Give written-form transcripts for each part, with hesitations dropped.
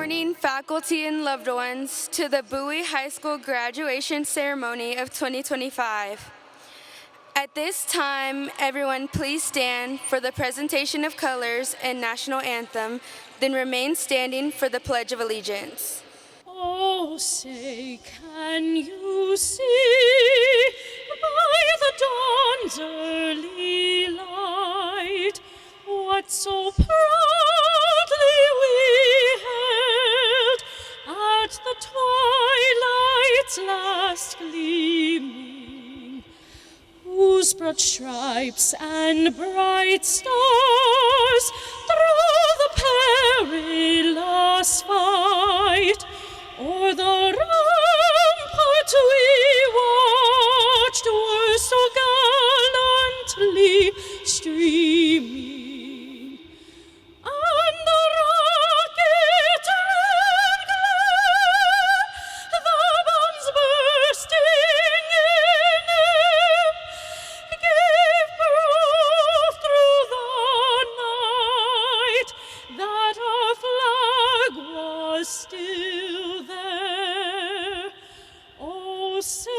morning, faculty and loved ones, to the Bowie High School graduation ceremony of 2025. At this time, everyone please stand for the presentation of colors and national anthem, then remain standing for the Pledge of Allegiance. Oh, say, can you see by the dawn's early light what so proudly we hailed at the twilight's last gleaming, whose broad stripes and bright stars through the perilous fight o'er the rampart we watched were so gallantly streaming, and the rocket red glare, the bombs bursting in air, gave proof through the night that our flag was still there. Oh, say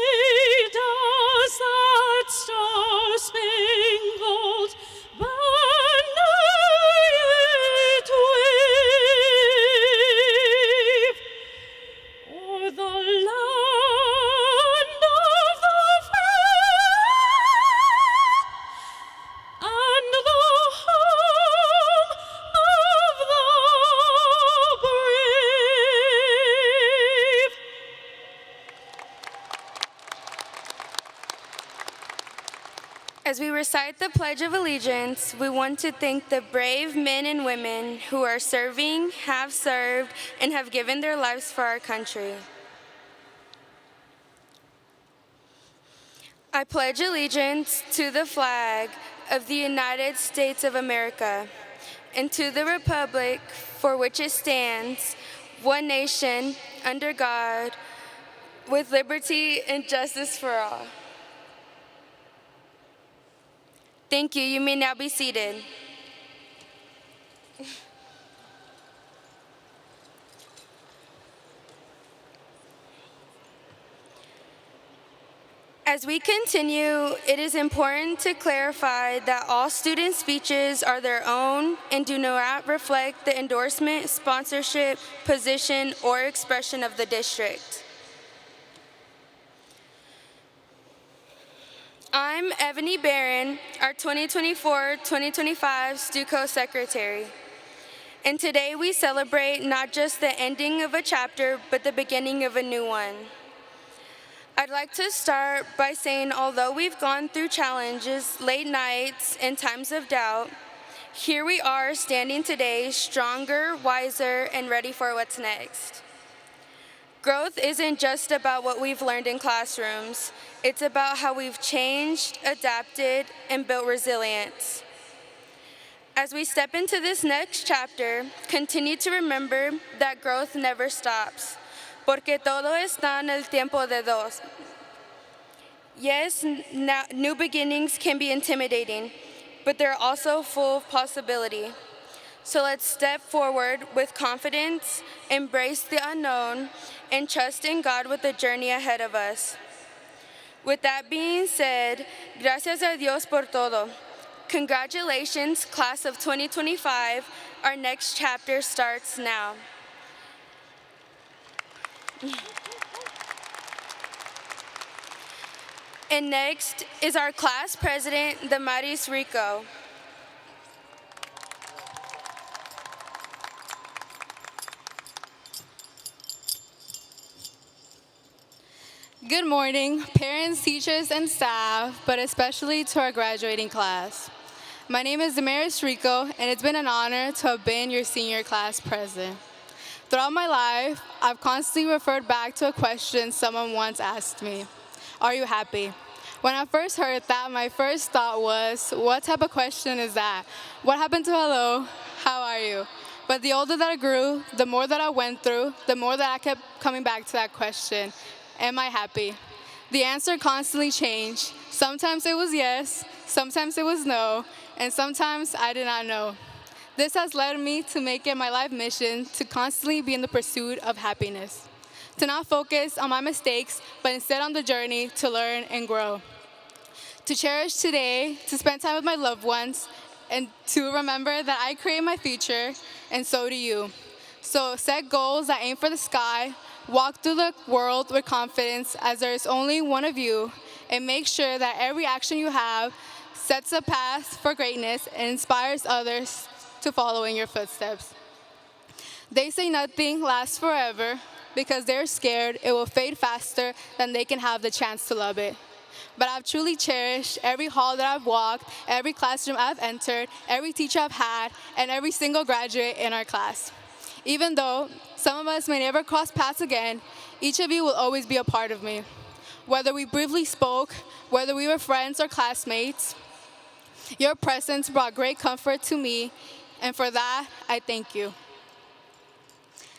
does that star-spangled banner yet wave o'er the land of the free and the home of the brave? As we recite the Pledge of Allegiance, we want to thank the brave men and women who are serving, have served, and have given their lives for our country. I pledge allegiance to the flag of the United States of America and to the republic for which it stands, one nation, under God, with liberty and justice for all. Thank you. You may now be seated. As we continue, it is important to clarify that all student speeches are their own and do not reflect the endorsement, sponsorship, position, or expression of the district. I'm Ebony Barron, our 2024-2025 STUCO Secretary. And today we celebrate not just the ending of a chapter, but the beginning of a new one. I'd like to start by saying although we've gone through challenges, late nights, and times of doubt, here we are standing today stronger, wiser, and ready for what's next. Growth isn't just about what we've learned in classrooms. It's about how we've changed, adapted, and built resilience. As we step into this next chapter, continue to remember that growth never stops, porque todo está en el tiempo de Dios. Yes, new beginnings can be intimidating, but they're also full of possibility. So let's step forward with confidence, embrace the unknown, and trust in God with the journey ahead of us. With that being said, gracias a Dios por todo. Congratulations, class of 2025. Our next chapter starts now. And next is our class president, Damaris Rico. Good morning, parents, teachers, and staff, but especially to our graduating class. My name is Damaris Rico, and it's been an honor to have been your senior class president. Throughout my life, I've constantly referred back to a question someone once asked me: are you happy? When I first heard that, my first thought was, what type of question is that? What happened to hello? How are you? But the older that I grew, the more that I went through, the more that I kept coming back to that question. Am I happy? The answer constantly changed. Sometimes it was yes, sometimes it was no, and sometimes I did not know. This has led me to make it my life mission to constantly be in the pursuit of happiness, to not focus on my mistakes, but instead on the journey to learn and grow, to cherish today, to spend time with my loved ones, and to remember that I create my future, and so do you. So set goals that aim for the sky, walk through the world with confidence as there is only one of you, and make sure that every action you have sets a path for greatness and inspires others to follow in your footsteps. They say nothing lasts forever because they're scared it will fade faster than they can have the chance to love it. But I've truly cherished every hall that I've walked, every classroom I've entered, every teacher I've had, and every single graduate in our class. Even though some of us may never cross paths again, each of you will always be a part of me. Whether we briefly spoke, whether we were friends or classmates, your presence brought great comfort to me, and for that, I thank you.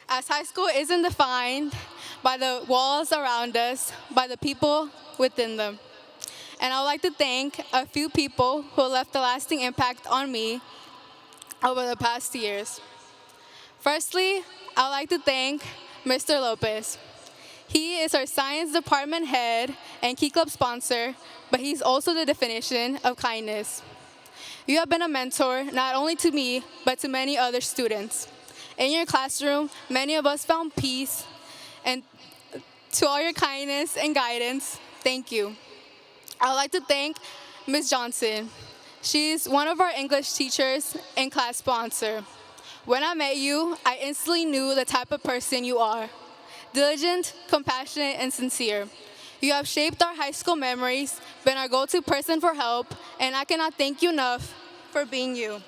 As high school isn't defined by the walls around us, by the people within them. And I would like to thank a few people who left a lasting impact on me over the past years. Firstly, I would like to thank Mr. Lopez. He is our science department head and Key Club sponsor, but he's also the definition of kindness. You have been a mentor not only to me, but to many other students. In your classroom, many of us found peace, and to all your kindness and guidance, thank you. I would like to thank Ms. Johnson. She's one of our English teachers and class sponsor. When I met you, I instantly knew the type of person you are. Diligent, compassionate, and sincere. You have shaped our high school memories, been our go-to person for help, and I cannot thank you enough for being you.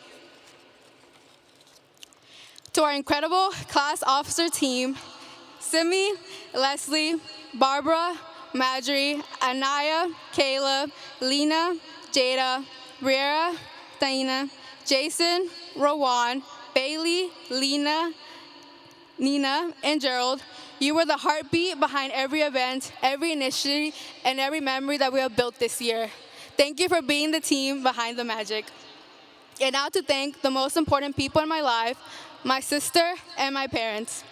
To our incredible class officer team, Simi, Leslie, Barbara, Marjorie, Anaya, Caleb, Lena, Jada, Riera, Taina, Jason, Rowan, Bailey, Lena, Nina, and Gerald, you were the heartbeat behind every event, every initiative, and every memory that we have built this year. Thank you for being the team behind the magic. And now to thank the most important people in my life, my sister and my parents.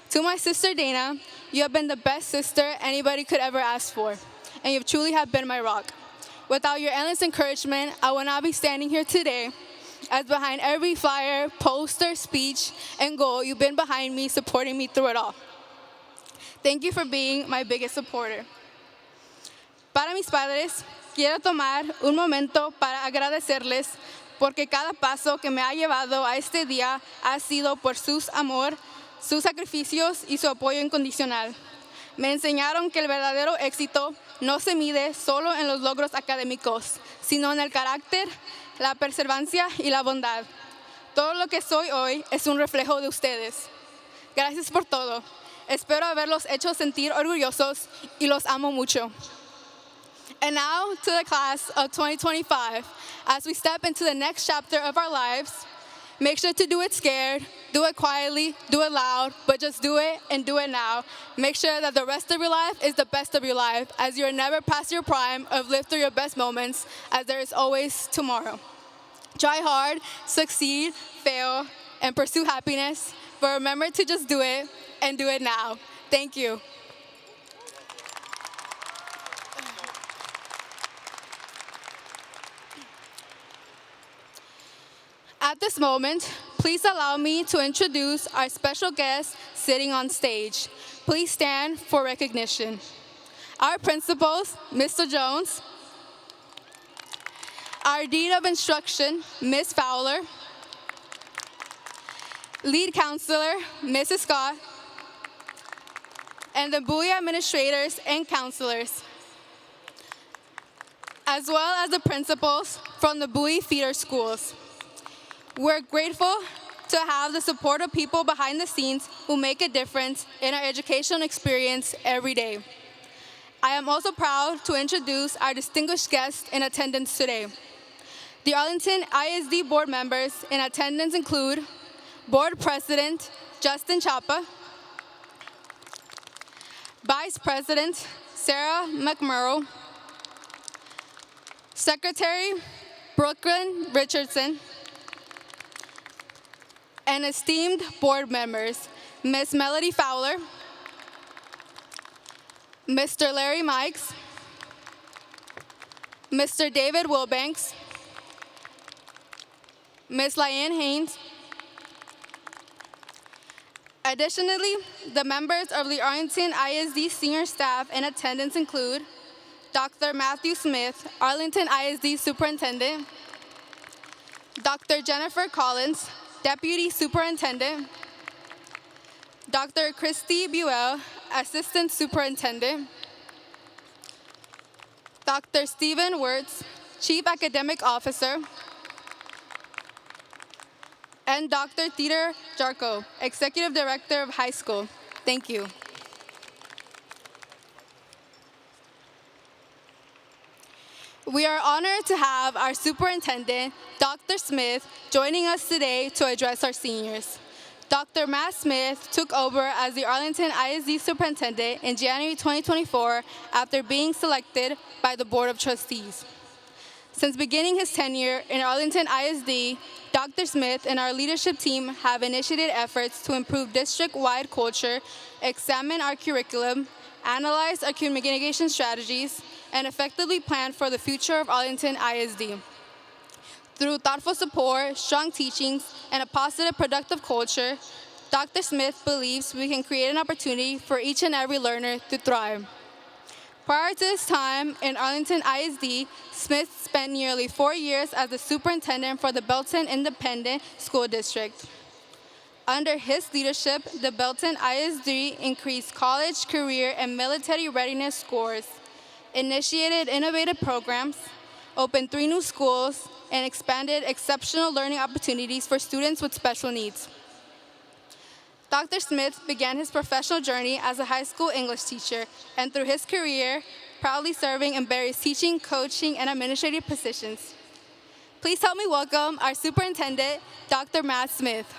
To my sister Dana, you have been the best sister anybody could ever ask for, and you truly have been my rock. Without your endless encouragement, I would not be standing here today, as behind every flyer, poster, speech, and goal, you've been behind me, supporting me through it all. Thank you for being my biggest supporter. Para mis padres, quiero tomar un momento para agradecerles porque cada paso que me ha llevado a este día ha sido por su amor, sus sacrificios y su apoyo incondicional. Me enseñaron que el verdadero éxito no se mide solo en los logros académicos, sino en el carácter, la perseverancia y la bondad. Todo lo que soy hoy es un reflejo de ustedes. Gracias por todo. Espero haberlos hecho sentir orgullosos y los amo mucho. And now to the class of 2025. As we step into the next chapter of our lives, make sure to do it scared, do it quietly, do it loud, but just do it and do it now. Make sure that the rest of your life is the best of your life, as you are never past your prime of live through your best moments, as there is always tomorrow. Try hard, succeed, fail, and pursue happiness, but remember to just do it and do it now. Thank you. At this moment, please allow me to introduce our special guest sitting on stage. Please stand for recognition. Our principals, Mr. Jones, our Dean of Instruction, Ms. Fowler, lead counselor, Mrs. Scott, and the Bowie administrators and counselors, as well as the principals from the Bowie feeder schools. We're grateful to have the support of people behind the scenes who make a difference in our educational experience every day. I am also proud to introduce our distinguished guests in attendance today. The Arlington ISD board members in attendance include Board President Justin Chapa, Vice President Sarah McMurrow, Secretary Brooklyn Richardson, and esteemed board members, Ms. Melody Fowler, Mr. Larry Mikes, Mr. David Wilbanks, Ms. Lyanne Haynes. Additionally, the members of the Arlington ISD senior staff in attendance include Dr. Matthew Smith, Arlington ISD Superintendent, Dr. Jennifer Collins, Deputy Superintendent, Dr. Christy Buell, Assistant Superintendent, Dr. Stephen Wirtz, Chief Academic Officer, and Dr. Theodore Jarko, Executive Director of High School. Thank you. We are honored to have our superintendent, Dr. Smith, joining us today to address our seniors. Dr. Matt Smith took over as the Arlington ISD superintendent in January 2024 after being selected by the Board of Trustees. Since beginning his tenure in Arlington ISD, Dr. Smith and our leadership team have initiated efforts to improve district-wide culture, examine our curriculum, analyze our communication strategies, and effectively plan for the future of Arlington ISD. Through thoughtful support, strong teachings, and a positive, productive culture, Dr. Smith believes we can create an opportunity for each and every learner to thrive. Prior to his time in Arlington ISD, Smith spent nearly 4 years as the superintendent for the Belton Independent School District. Under his leadership, the Belton ISD increased college, career, and military readiness scores, initiated innovative programs, opened 3 new schools, and expanded exceptional learning opportunities for students with special needs. Dr. Smith began his professional journey as a high school English teacher, and through his career, proudly serving in various teaching, coaching, and administrative positions. Please help me welcome our superintendent, Dr. Matt Smith.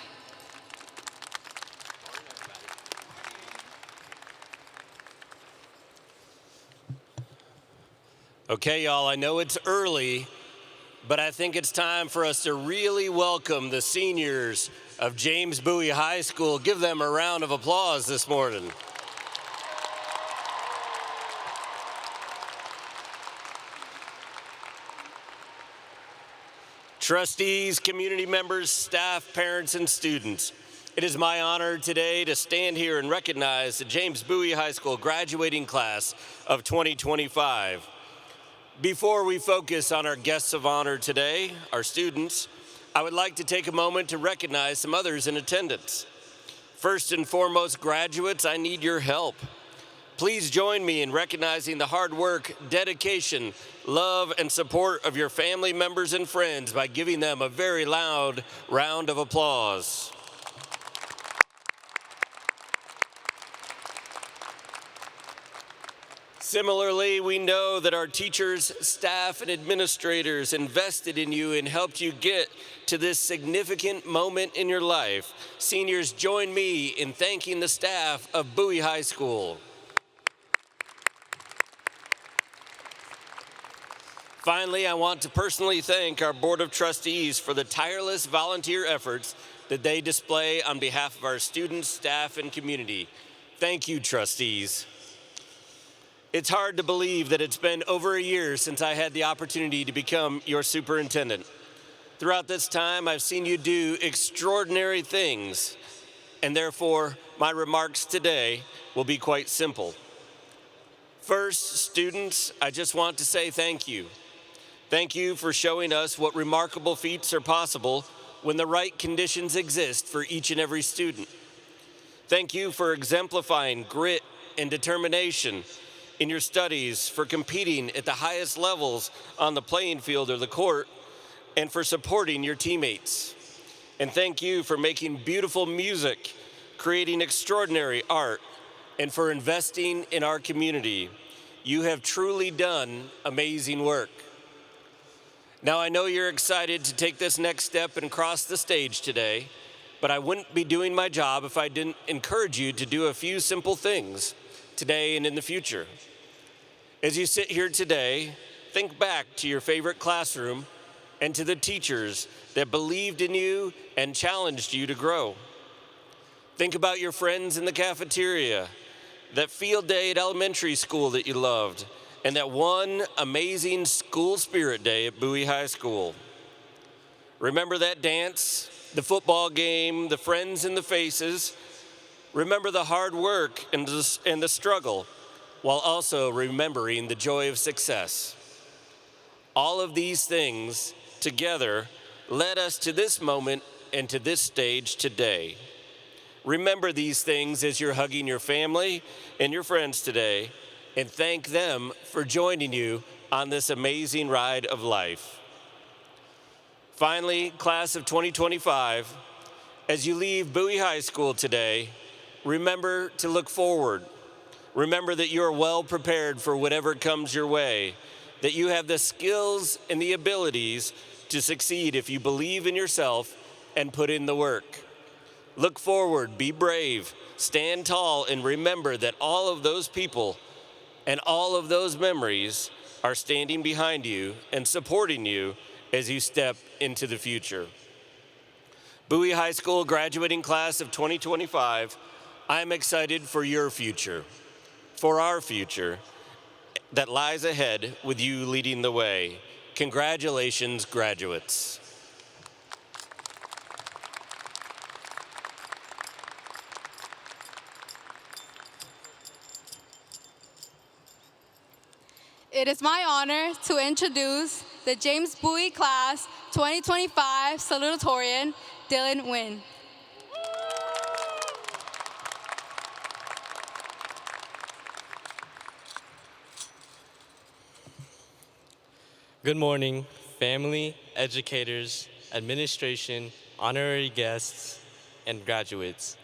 Okay, y'all, I know it's early, but I think it's time for us to really welcome the seniors of James Bowie High School. Give them a round of applause this morning. Trustees, community members, staff, parents, and students, it is my honor today to stand here and recognize the James Bowie High School graduating class of 2025. Before we focus on our guests of honor today, our students, I would like to take a moment to recognize some others in attendance. First and foremost, graduates, I need your help. Please join me in recognizing the hard work, dedication, love, and support of your family members and friends by giving them a very loud round of applause. Similarly, we know that our teachers, staff, and administrators invested in you and helped you get to this significant moment in your life. Seniors, join me in thanking the staff of Bowie High School. Finally, I want to personally thank our Board of Trustees for the tireless volunteer efforts that they display on behalf of our students, staff, and community. Thank you, trustees. It's hard to believe that it's been over a year since I had the opportunity to become your superintendent. Throughout this time, I've seen you do extraordinary things, and therefore, my remarks today will be quite simple. First, students, I just want to say thank you. Thank you for showing us what remarkable feats are possible when the right conditions exist for each and every student. Thank you for exemplifying grit and determination in your studies, for competing at the highest levels on the playing field or the court, and for supporting your teammates. And thank you for making beautiful music, creating extraordinary art, and for investing in our community. You have truly done amazing work. Now, I know you're excited to take this next step and cross the stage today, but I wouldn't be doing my job if I didn't encourage you to do a few simple things today and in the future. As you sit here today, think back to your favorite classroom and to the teachers that believed in you and challenged you to grow. Think about your friends in the cafeteria, that field day at elementary school that you loved, and that one amazing school spirit day at Bowie High School. Remember that dance, the football game, the friends and the faces. Remember the hard work and the struggle, while also remembering the joy of success. All of these things together led us to this moment and to this stage today. Remember these things as you're hugging your family and your friends today, and thank them for joining you on this amazing ride of life. Finally, class of 2025, as you leave Bowie High School today, remember to look forward. Remember that you are well prepared for whatever comes your way, that you have the skills and the abilities to succeed if you believe in yourself and put in the work. Look forward, be brave, stand tall, and remember that all of those people and all of those memories are standing behind you and supporting you as you step into the future. Bowie High School graduating class of 2025, I'm excited for your future, for our future that lies ahead with you leading the way. Congratulations, graduates. It is my honor to introduce the James Bowie Class 2025 Salutatorian, Dylan Nguyen. Good morning, family, educators, administration, honorary guests, and graduates.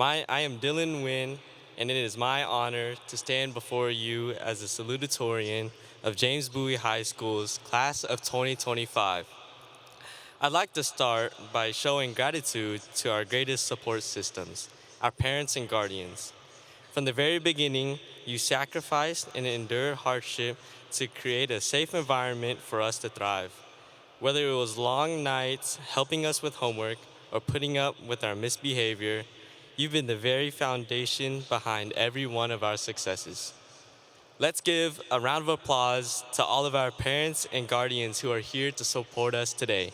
I am Dylan Nguyen, and it is my honor to stand before you as a salutatorian of James Bowie High School's class of 2025. I'd like to start by showing gratitude to our greatest support systems, our parents and guardians. From the very beginning, you sacrificed and endured hardship to create a safe environment for us to thrive. Whether it was long nights, helping us with homework, or putting up with our misbehavior, you've been the very foundation behind every one of our successes. Let's give a round of applause to all of our parents and guardians who are here to support us today.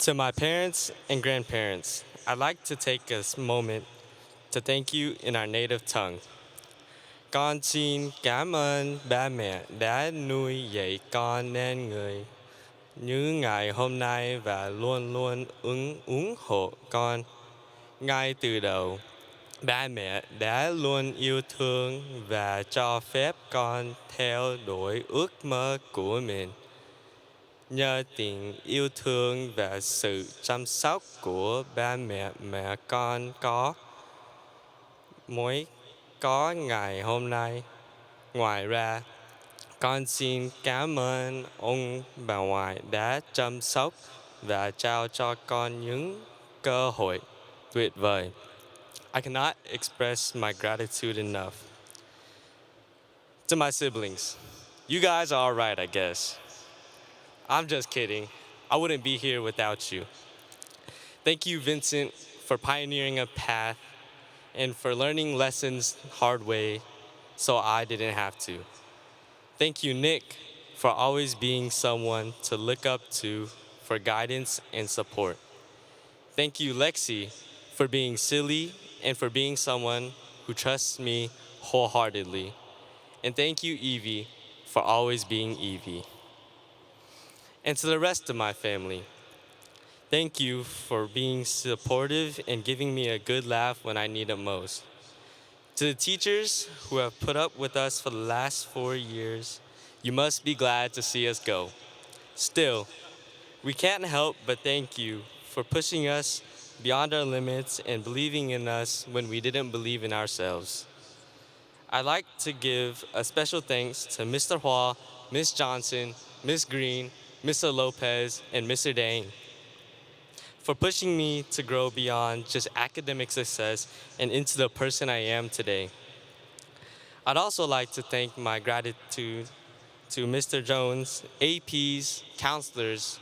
To my parents and grandparents, I'd like to take a moment to thank you in our native tongue. Con xin cảm ơn ba mẹ đã nuôi dạy con nên người như ngày hôm nay và luôn luôn ủng hộ con. Ngay từ đầu, ba mẹ đã luôn yêu thương và cho phép con theo đuổi ước mơ của mình. Nhờ tình yêu thương và sự chăm sóc của ba mẹ mà con có ngày hôm nay. Ngoài ra, con xin cảm ơn ông bà ngoại đã chăm sóc và trao cho con những cơ hội tuyệt vời. I cannot express my gratitude enough. To my siblings, you guys are all right, I guess. I'm just kidding. I wouldn't be here without you. Thank you, Vincent, for pioneering a path and for learning lessons hard way so I didn't have to. Thank you, Nick, for always being someone to look up to for guidance and support. Thank you, Lexi, for being silly and for being someone who trusts me wholeheartedly. And thank you, Evie, for always being Evie. And to the rest of my family, thank you for being supportive and giving me a good laugh when I need it most. To the teachers who have put up with us for the last 4 years, you must be glad to see us go. Still, we can't help but thank you for pushing us beyond our limits and believing in us when we didn't believe in ourselves. I'd like to give a special thanks to Mr. Hua, Ms. Johnson, Ms. Green, Mr. Lopez, and Mr. Dang for pushing me to grow beyond just academic success and into the person I am today. I'd also like to thank my gratitude to Mr. Jones, APs, counselors,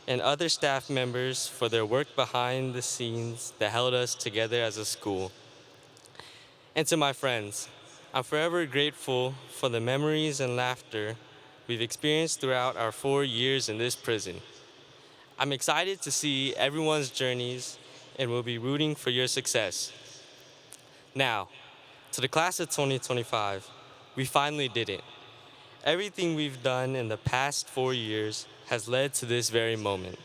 and other staff members for their work behind the scenes that held us together as a school. And to my friends, I'm forever grateful for the memories and laughter we've experienced throughout our 4 years in this prison. I'm excited to see everyone's journeys and will be rooting for your success. Now, to the class of 2025, we finally did it. Everything we've done in the past 4 years has led to this very moment.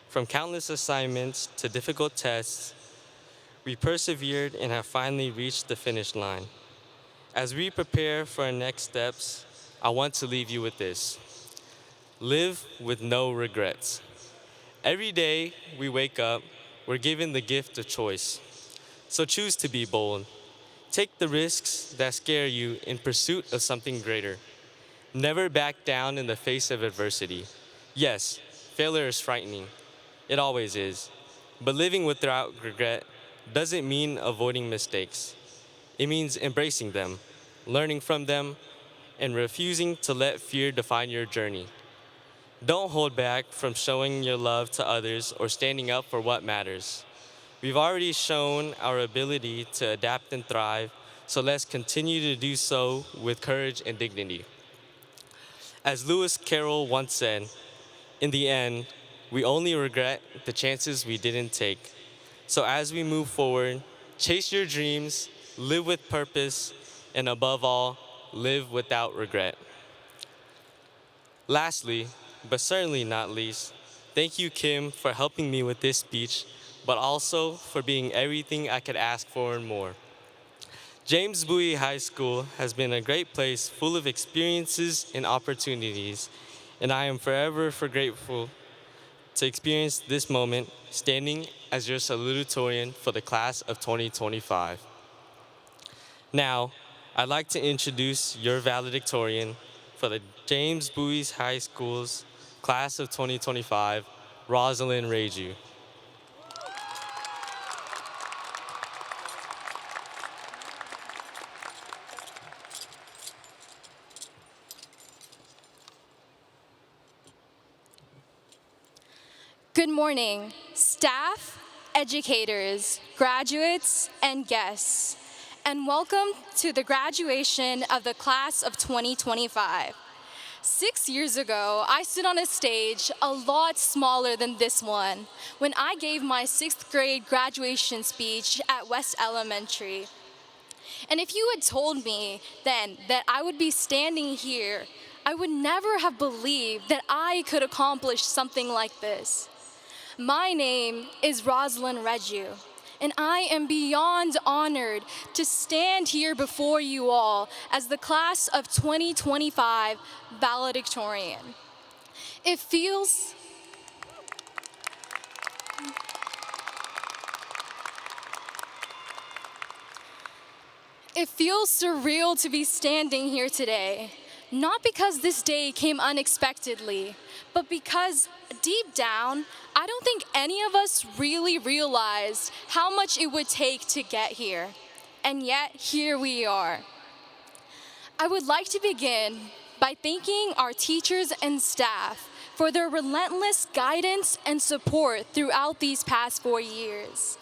From countless assignments to difficult tests, we persevered and have finally reached the finish line. As we prepare for our next steps, I want to leave you with this. Live with no regrets. Every day we wake up, we're given the gift of choice. So choose to be bold. Take the risks that scare you in pursuit of something greater. Never back down in the face of adversity. Yes, failure is frightening. It always is. But living without regret doesn't mean avoiding mistakes. It means embracing them, learning from them, and refusing to let fear define your journey. Don't hold back from showing your love to others or standing up for what matters. We've already shown our ability to adapt and thrive, so let's continue to do so with courage and dignity. As Lewis Carroll once said, in the end, we only regret the chances we didn't take. So as we move forward, chase your dreams, live with purpose, and above all, live without regret. Lastly, but certainly not least, thank you, Kim, for helping me with this speech, but also for being everything I could ask for and more. James Bowie High School has been a great place full of experiences and opportunities, and I am forever grateful to experience this moment standing as your salutatorian for the class of 2025. Now, I'd like to introduce your valedictorian for the James Bowie High School's class of 2025, Rosalind Reju. Good morning, staff, educators, graduates, and guests, and welcome to the graduation of the class of 2025. 6 years ago, I stood on a stage a lot smaller than this one when I gave my 6th grade graduation speech at West Elementary. And if you had told me then that I would be standing here, I would never have believed that I could accomplish something like this. My name is Rosalind Reju, and I am beyond honored to stand here before you all as the class of 2025 valedictorian. It feels surreal to be standing here today, not because this day came unexpectedly, but because deep down, I don't think any of us really realized how much it would take to get here. And yet, here we are. I would like to begin by thanking our teachers and staff for their relentless guidance and support throughout these past 4 years.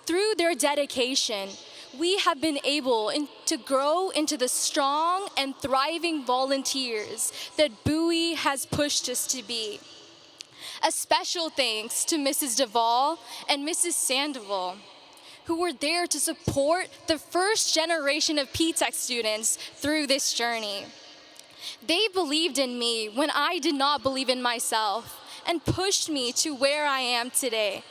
Through their dedication, we have been able to grow into the strong and thriving volunteers that Bowie has pushed us to be. A special thanks to Mrs. Duvall and Mrs. Sandoval, who were there to support the first generation of P-Tech students through this journey. They believed in me when I did not believe in myself and pushed me to where I am today.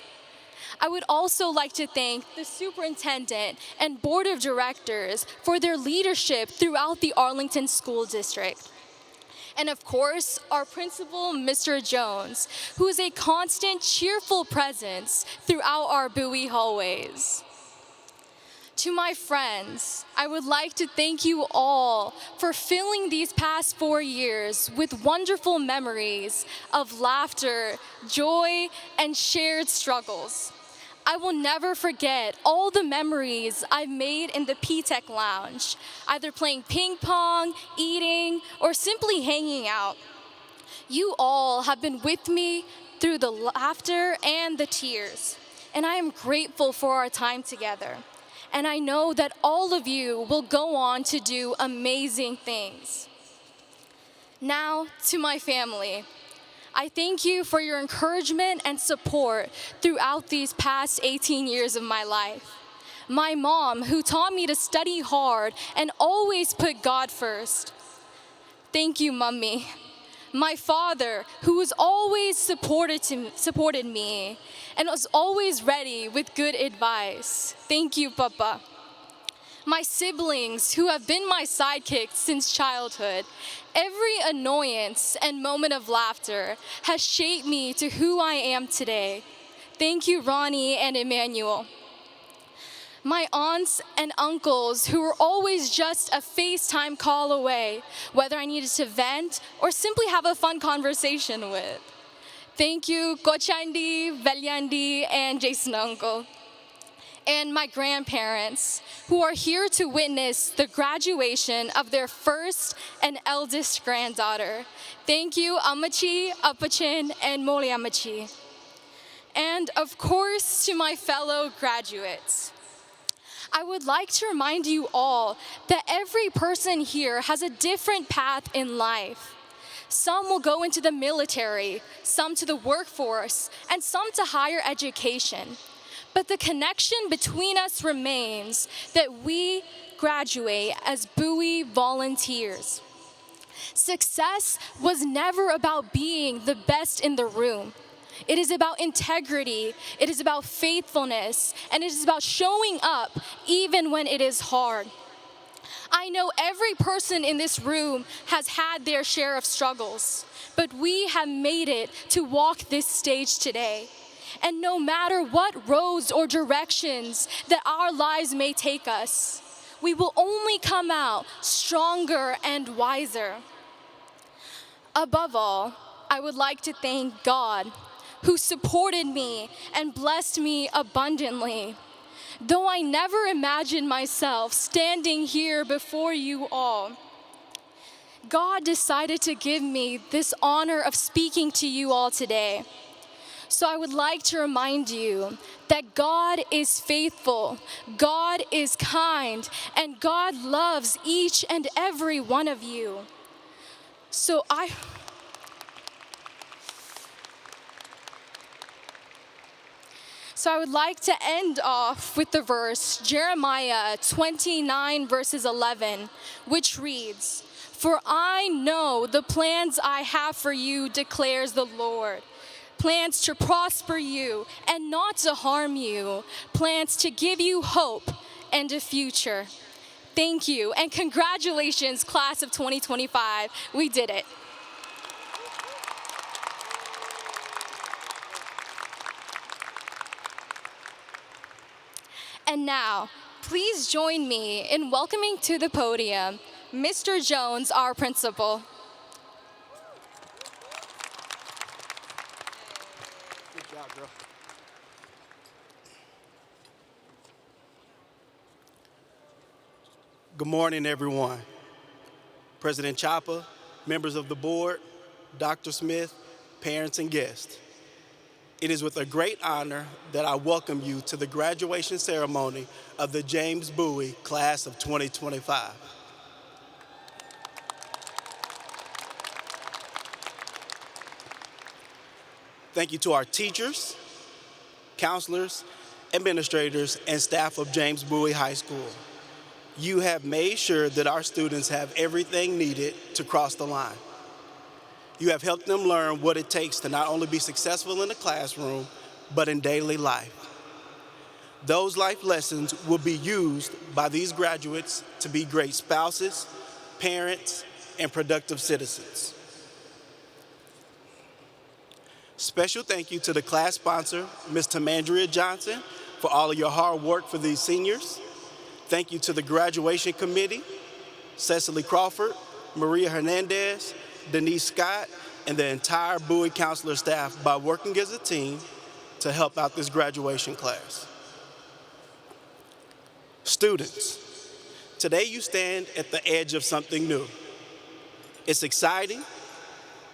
I would also like to thank the superintendent and board of directors for their leadership throughout the Arlington School District. And of course, our principal, Mr. Jones, who is a constant, cheerful presence throughout our Bowie hallways. To my friends, I would like to thank you all for filling these past 4 years with wonderful memories of laughter, joy, and shared struggles. I will never forget all the memories I've made in the P-Tech Lounge, either playing ping pong, eating, or simply hanging out. You all have been with me through the laughter and the tears, and I am grateful for our time together. And I know that all of you will go on to do amazing things. Now, to my family. I thank you for your encouragement and support throughout these past 18 years of my life. My mom, who taught me to study hard and always put God first. Thank you, Mummy. My father, who has always supported me and was always ready with good advice. Thank you, Papa. My siblings, who have been my sidekicks since childhood. Every annoyance and moment of laughter has shaped me to who I am today. Thank you, Ronnie and Emmanuel. My aunts and uncles, who were always just a FaceTime call away, whether I needed to vent or simply have a fun conversation with. Thank you, Kochandi, Velyandi, and Jason Uncle. And my grandparents, who are here to witness the graduation of their first and eldest granddaughter. Thank you, Amachi, Apachin, and Moli Amachi. And of course, to my fellow graduates. I would like to remind you all that every person here has a different path in life. Some will go into the military, some to the workforce, and some to higher education. But the connection between us remains that we graduate as Bowie volunteers. Success was never about being the best in the room. It is about integrity, it is about faithfulness, and it is about showing up even when it is hard. I know every person in this room has had their share of struggles, but we have made it to walk this stage today. And no matter what roads or directions that our lives may take us, we will only come out stronger and wiser. Above all, I would like to thank God, who supported me and blessed me abundantly. Though I never imagined myself standing here before you all, God decided to give me this honor of speaking to you all today. So I would like to remind you that God is faithful, God is kind, and God loves each and every one of you. So I would like to end off with the verse, Jeremiah 29, verses 11, which reads, "For I know the plans I have for you, declares the Lord. Plans to prosper you and not to harm you. Plans to give you hope and a future." Thank you, and congratulations, class of 2025. We did it. And now, please join me in welcoming to the podium Mr. Jones, our principal. Good job, girl. Good morning, everyone. President Chapa, members of the board, Dr. Smith, parents, and guests. It is with a great honor that I welcome you to the graduation ceremony of the James Bowie class of 2025. Thank you to our teachers, counselors, administrators, and staff of James Bowie High School. You have made sure that our students have everything needed to cross the line. You have helped them learn what it takes to not only be successful in the classroom, but in daily life. Those life lessons will be used by these graduates to be great spouses, parents, and productive citizens. Special thank you to the class sponsor, Ms. Tamandria Johnson, for all of your hard work for these seniors. Thank you to the graduation committee, Cecily Crawford, Maria Hernandez, Denise Scott, and the entire Bowie counselor staff. By working as a team, to help out this graduation class. Students, today you stand at the edge of something new. It's exciting,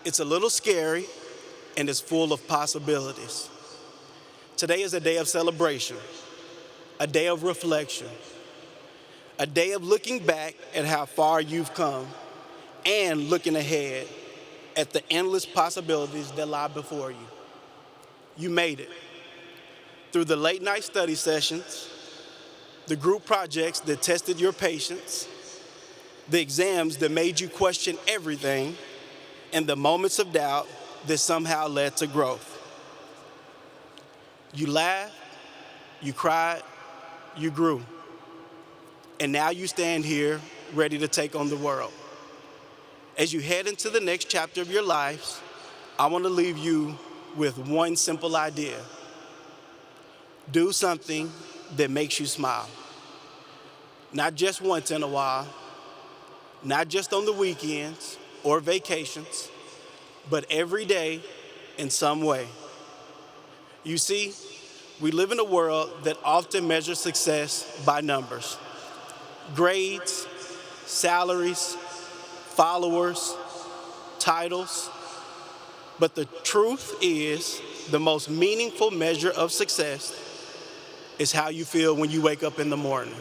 it's a little scary, and it's full of possibilities. Today is a day of celebration, a day of reflection, a day of looking back at how far you've come and looking ahead at the endless possibilities that lie before you. You made it. Through the late night study sessions, the group projects that tested your patience, the exams that made you question everything, and the moments of doubt that somehow led to growth. You laughed, you cried, you grew. And now you stand here ready to take on the world. As you head into the next chapter of your lives, I want to leave you with one simple idea. Do something that makes you smile. Not just once in a while, not just on the weekends or vacations, but every day in some way. You see, we live in a world that often measures success by numbers. Grades, salaries, followers, titles. But the truth is, the most meaningful measure of success is how you feel when you wake up in the morning.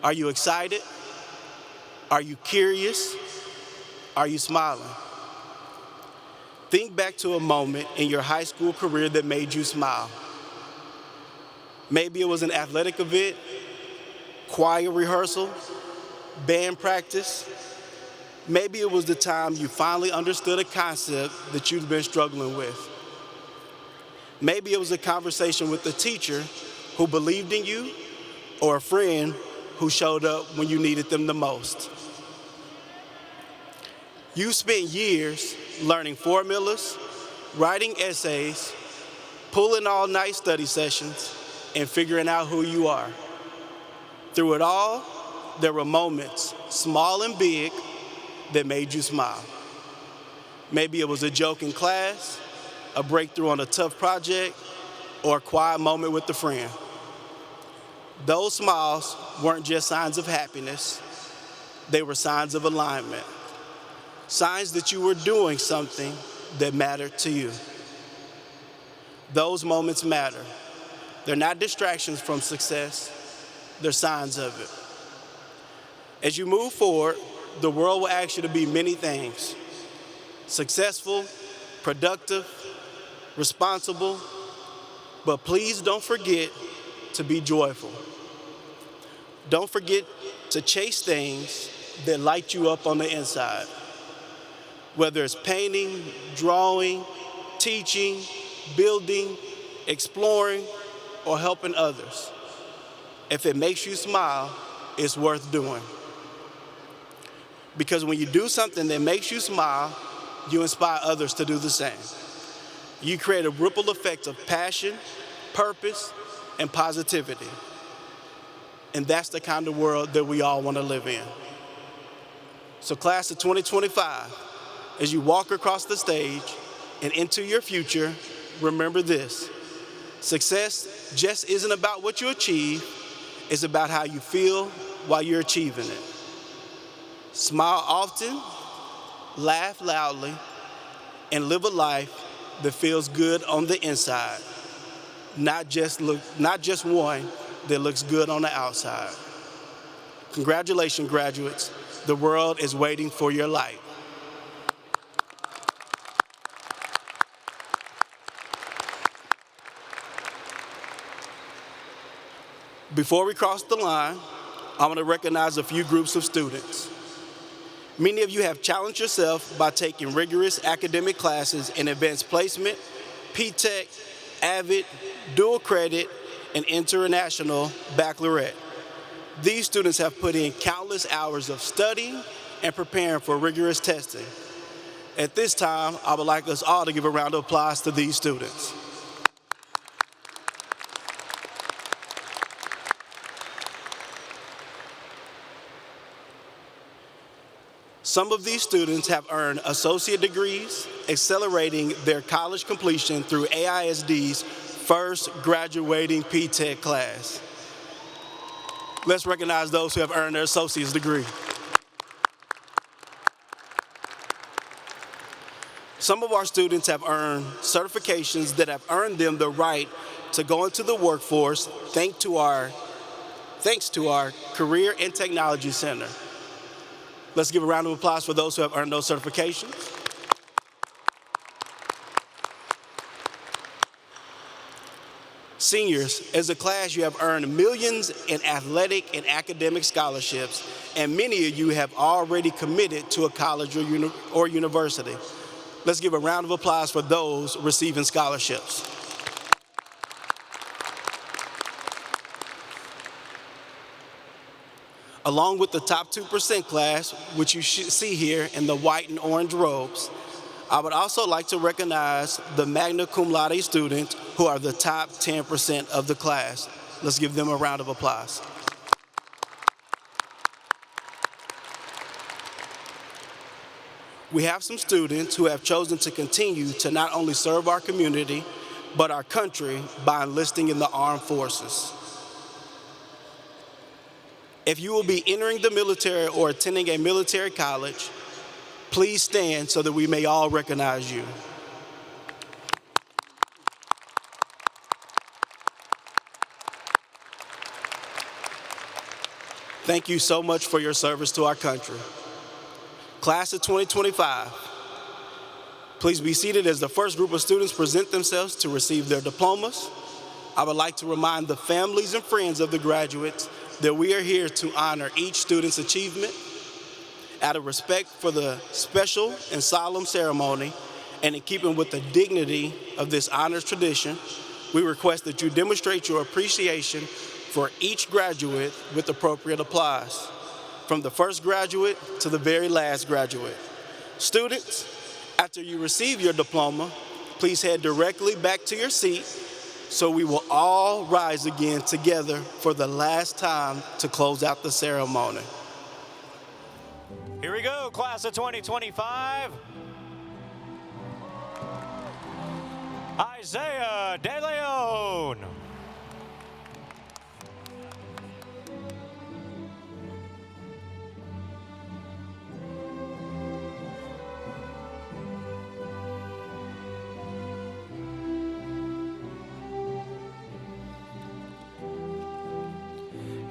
Are you excited? Are you curious? Are you smiling? Think back to a moment in your high school career that made you smile. Maybe it was an athletic event, choir rehearsal, band practice. Maybe it was the time you finally understood a concept that you've been struggling with. Maybe it was a conversation with a teacher who believed in you, or a friend who showed up when you needed them the most. You spent years learning formulas, writing essays, pulling all-night study sessions, and figuring out who you are. Through it all, there were moments, small and big, that made you smile. Maybe it was a joke in class, a breakthrough on a tough project, or a quiet moment with a friend. Those smiles weren't just signs of happiness, they were signs of alignment. Signs that you were doing something that mattered to you. Those moments matter. They're not distractions from success, they're signs of it. As you move forward, the world will ask you to be many things: successful, productive, responsible, but please don't forget to be joyful. Don't forget to chase things that light you up on the inside. Whether it's painting, drawing, teaching, building, exploring, or helping others. If it makes you smile, it's worth doing. Because when you do something that makes you smile, you inspire others to do the same. You create a ripple effect of passion, purpose, and positivity. And that's the kind of world that we all want to live in. So class of 2025, as you walk across the stage and into your future, remember this: success just isn't about what you achieve, it's about how you feel while you're achieving it. Smile often, laugh loudly, and live a life that feels good on the inside, not just one that looks good on the outside. Congratulations, graduates. The world is waiting for your light. Before we cross the line, I want to recognize a few groups of students. Many of you have challenged yourself by taking rigorous academic classes in advanced placement, P-Tech, AVID, dual credit, and international baccalaureate. These students have put in countless hours of studying and preparing for rigorous testing. At this time, I would like us all to give a round of applause to these students. Some of these students have earned associate degrees, accelerating their college completion through AISD's first graduating P-TECH class. Let's recognize those who have earned their associate's degree. Some of our students have earned certifications that have earned them the right to go into the workforce thanks to our Career and Technology Center. Let's give a round of applause for those who have earned those certifications. Seniors, as a class, you have earned millions in athletic and academic scholarships, and many of you have already committed to a college or university. Let's give a round of applause for those receiving scholarships. Along with the top 2% class, which you see here in the white and orange robes, I would also like to recognize the magna cum laude students who are the top 10% of the class. Let's give them a round of applause. We have some students who have chosen to continue to not only serve our community, but our country by enlisting in the armed forces. If you will be entering the military or attending a military college, please stand so that we may all recognize you. Thank you so much for your service to our country. Class of 2025, please be seated as the first group of students present themselves to receive their diplomas. I would like to remind the families and friends of the graduates that we are here to honor each student's achievement. Out of respect for the special and solemn ceremony, and in keeping with the dignity of this honors tradition, we request that you demonstrate your appreciation for each graduate with appropriate applause, from the first graduate to the very last graduate. Students, after you receive your diploma, please head directly back to your seat so we will all rise again together for the last time to close out the ceremony. Here we go, class of 2025. Isaiah De Leon.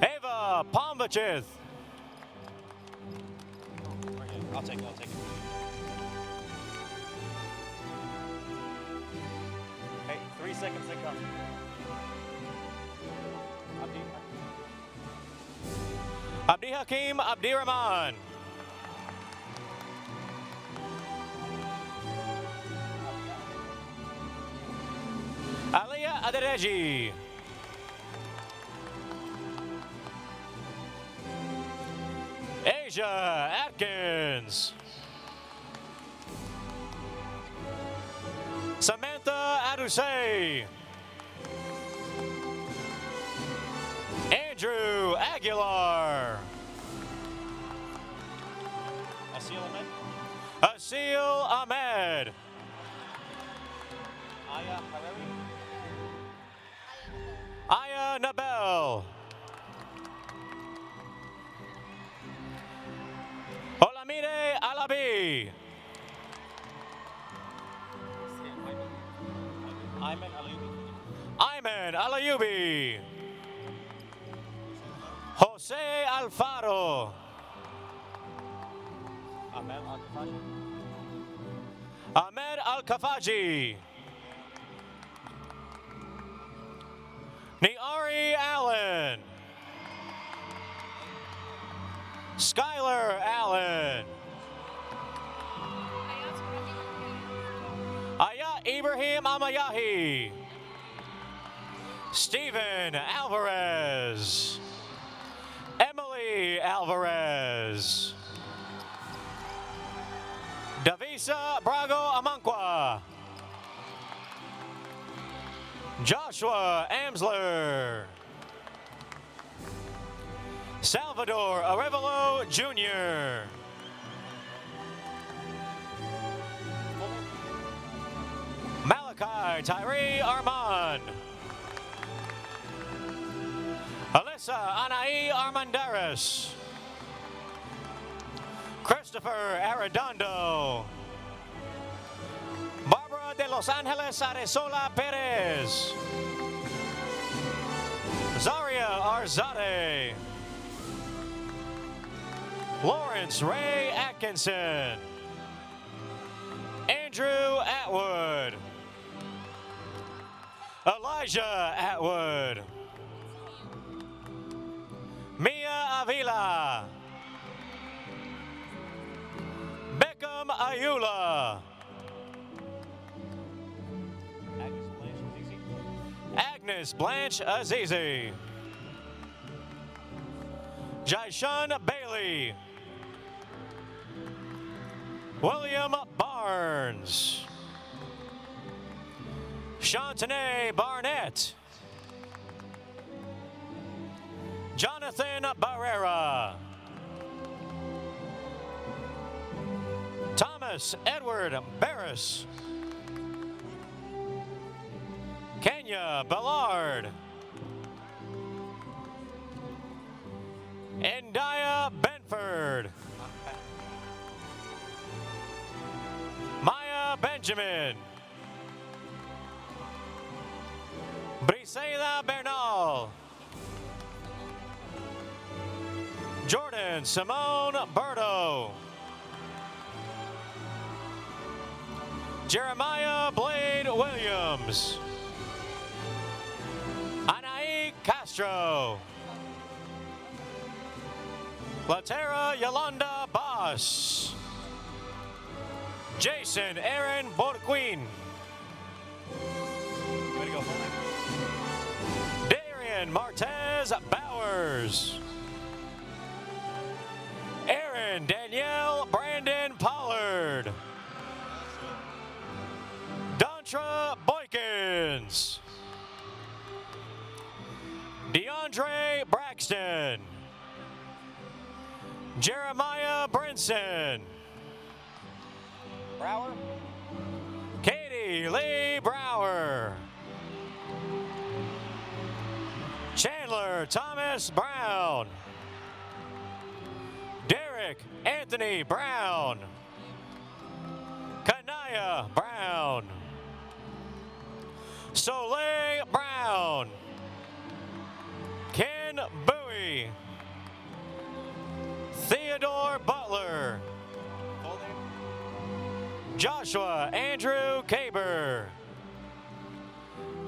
Ava Pombachith. I'll take it. Hey, 3 seconds to come. Abdi Hakim Abdirahman. Aliyah Adereji. Asia Atkins. Samantha Adusei. Andrew Aguilar. Asil Ahmed. Aya Nabel. Olamide Alabi. Ayman Alayubi. Jose Alfaro. Ahmed Al-Kafaji. Niari Allen. Skylar Allen. Aya Ibrahim Amayahi. Steven Alvarez. Emily Alvarez. Davisa Brago Amankwa. Joshua Amsler. Salvador Arevalo Jr. Malachi Tyree Armand. Alyssa Anai Armandares. Christopher Arredondo. Barbara de Los Angeles Aresola Perez. Zaria Arzade. Lawrence Ray Atkinson. Andrew Atwood. Elijah Atwood. Mia Avila. Beckham Ayula. Agnes Blanche Azizi. Jaishun Bailey. William Barnes. Shantane Barnett. Jonathan Barrera. Thomas Edward Barris. Kenya Ballard. Endaya Benford. Maya Benjamin. Briseida Bernal. Jordan Simone Berto. Jeremiah Blade Williams. Anai Castro. Latera Yolanda Boss. Jason Aaron Borquin. Darian Martez Bowers. Aaron Danielle Brandon Pollard. Dontra Boykins. DeAndre Braxton. Jeremiah Brinson. Brower. Katie Lee Brower. Chandler Thomas Brown. Derek Anthony Brown. Kanaya Brown. Soleil Brown. Ken Bowie. Theodore Butler. Joshua Andrew Caber.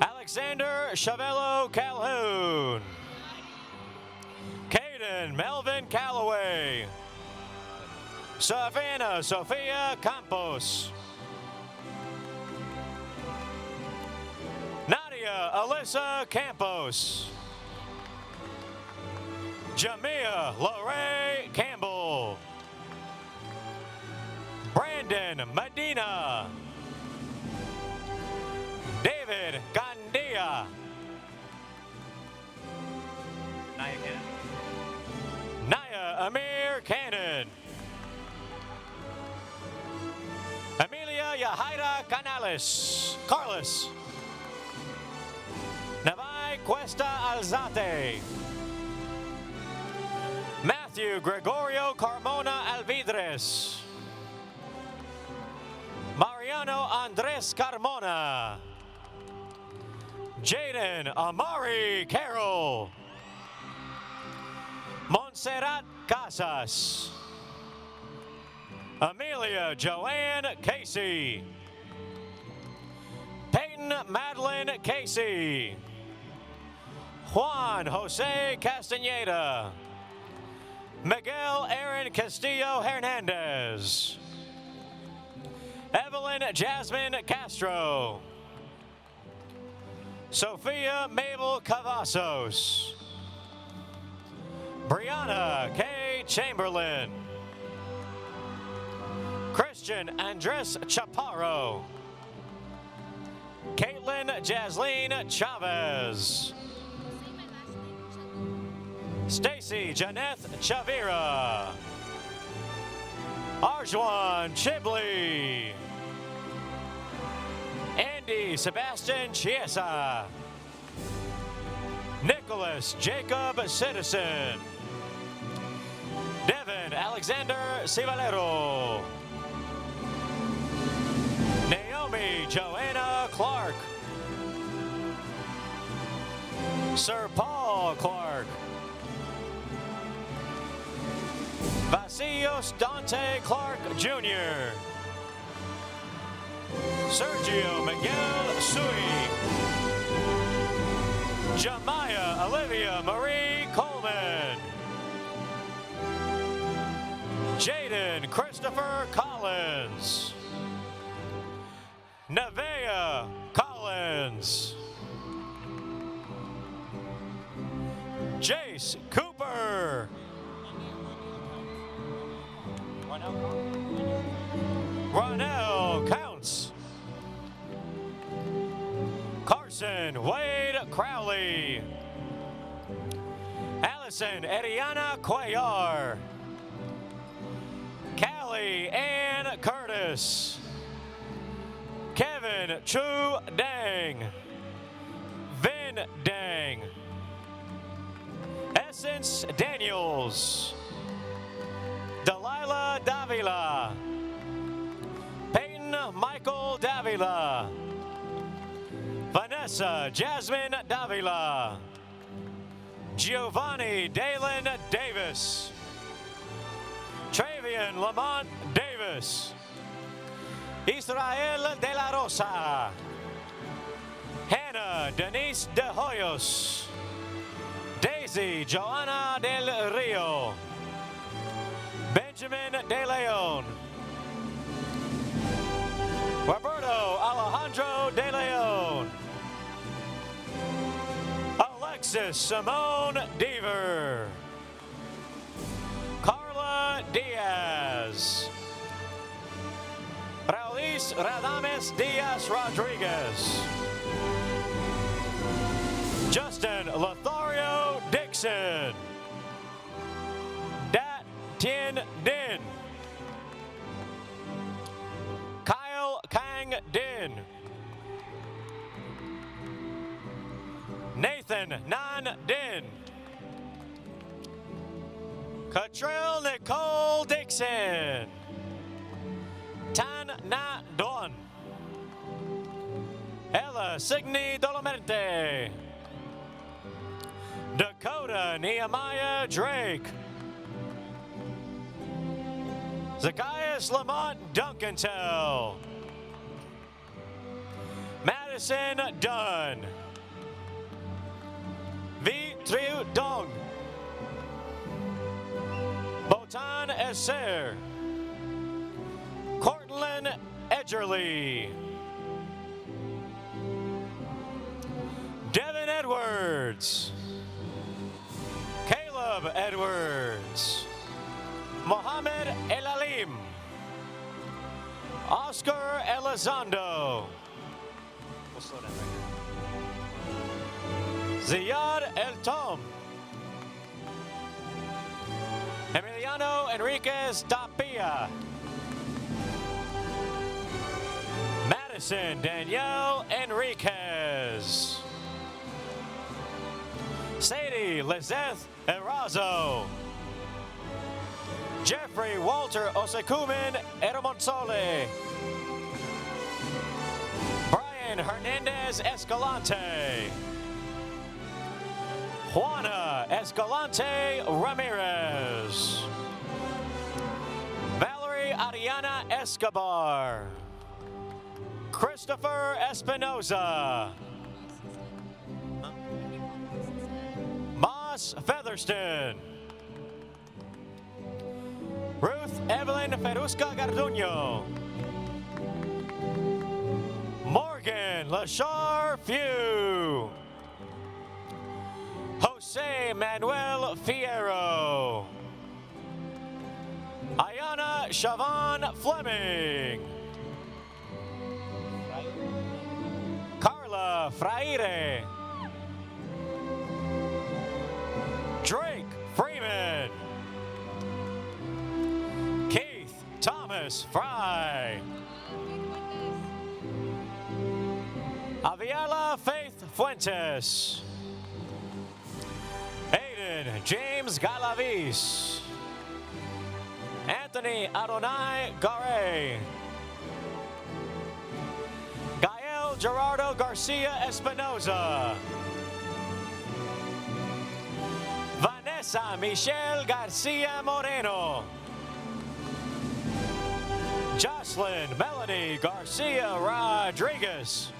Alexander Chavello Calhoun. Caden Melvin Calloway. Savannah Sophia Campos. Nadia Alyssa Campos. Jamia Lorraine Campbell. Brandon Medina. David Gandia. Naya Amir Cannon. Amelia Yahaira Canales. Carlos. Navai Cuesta Alzate. Matthew Gregorio Carmona Alvidres. Mariano Andres Carmona. Jaden Amari Carroll. Montserrat Casas. Amelia Joanne Casey. Peyton Madeline Casey. Juan Jose Castaneda. Miguel Aaron Castillo Hernandez. Evelyn Jasmine Castro. Sophia Mabel Cavazos. Brianna K. Chamberlain. Christian Andres Chaparro. Caitlin Jasleen Chavez. Stacy Janeth Chavira. Arjwan Chibley. Andy Sebastian Chiesa. Nicholas Jacob Citizen. Devin Alexander Civalero. Naomi Joanna Clark. Sir Paul Clark. Vasilios Dante Clark Jr. Sergio Miguel Sui. Jamaya Olivia Marie Coleman. Jaden Christopher Collins. Nevaeh Collins. Jace Cooper. Ronell Counts. Carson Wade Crowley. Allison Ariana Cuellar. Callie Ann Curtis. Kevin Chu Dang. Vin Dang. Essence Daniels. Delilah Davila. Peyton Michael Davila. Vanessa Jasmine Davila. Giovanni Dalen Davis. Travian Lamont Davis. Israel de la Rosa. Hannah Denise De Hoyos. Daisy Joanna del Rio. Benjamin De Leon. Roberto Alejandro De Leon. Alexis Simone Deaver. Carla Diaz. Raulis Radames Diaz Rodriguez. Justin Lothario Dixon. Dat Tien Din. Kyle Kang Din. Nathan Nan Din. Catrell Nicole Dixon. Tan Na Don. Ella Signy Dolamente. Dakota Nehemiah Drake. Zacchaeus Lamont Duncantel. Madison Dunn. V. Triu Dong. Botan Esser. Cortland Edgerly. Devin Edwards. Caleb Edwards. Mohamed Elalim. Oscar Elizondo. We'll slow down right here. Ziad El Tom. Emiliano Enriquez Tapia. Madison Danielle Enriquez. Sadie Lizeth Erazo. Jeffrey Walter Osekumin Eramonzole. Brian Hernandez Escalante. Juana Escalante Ramirez. Valerie Ariana Escobar. Christopher Espinoza. Moss Featherston. Ruth Evelyn Ferusca Garduño. Morgan Lashar Few. Jose Manuel Fierro. Ayana Siobhan Fleming. Carla Fraire. Drake Freeman. Keith Thomas Fry. Aviala Faith Fuentes. Aiden James Galavis. Anthony Adonai Gare. Gael Gerardo Garcia Espinoza. Vanessa Michelle Garcia Moreno. Jocelyn Melanie Garcia Rodriguez.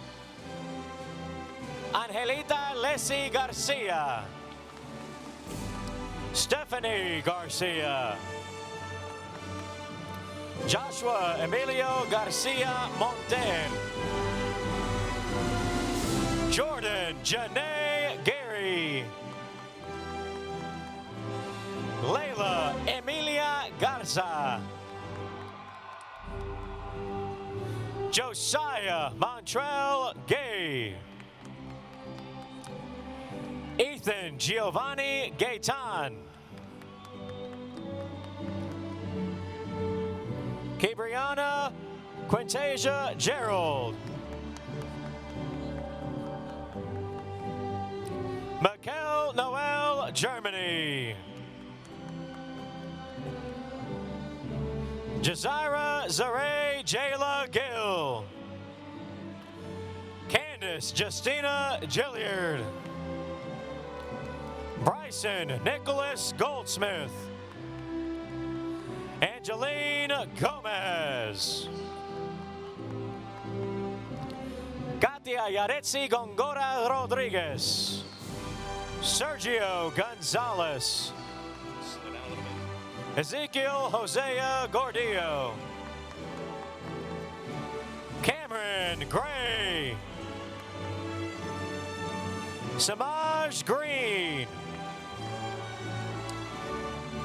Angelita Leslie Garcia. Stephanie Garcia. Joshua Emilio Garcia Monten. Jordan Janae Gary. Layla Emilia Garza. Josiah Montrell Gay. Ethan Giovanni Gaitan. Cabriana Quintasia Gerald. Mikel Noel Germany. Jazira Zaray Jayla Gill. Candace Justina Gilliard. Bryson Nicholas Goldsmith. Angeline Gomez. Katia Yaretsi Gongora Rodriguez. Sergio Gonzalez. Ezekiel Hosea Gordillo. Cameron Gray. Samaj Green.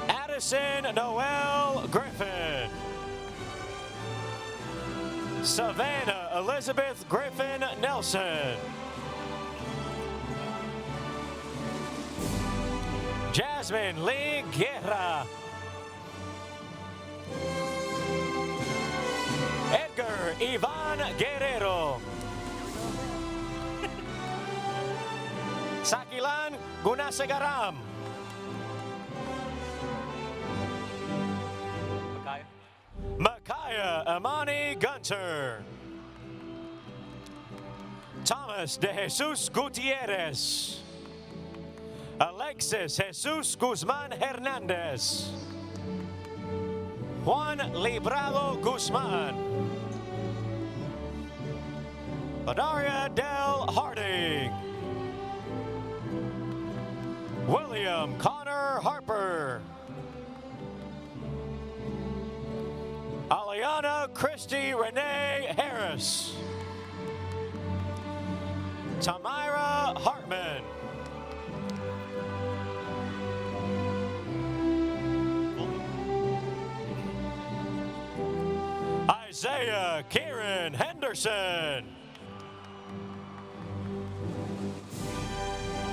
Addison Noel Griffin. Savannah Elizabeth Griffin Nelson. Jasmine Lee Guerra. Edgar Ivan Guerrero. Sakilan Gunasagaram. Micaiah Amani Gunter. Thomas de Jesus Gutierrez. Alexis Jesus Guzman Hernandez. Juan Librado Guzman. Adaria Del Harding. William Connor Harper. Aliana Christy Renee Harris. Tamira Hartman. Isaiah Kieran Henderson.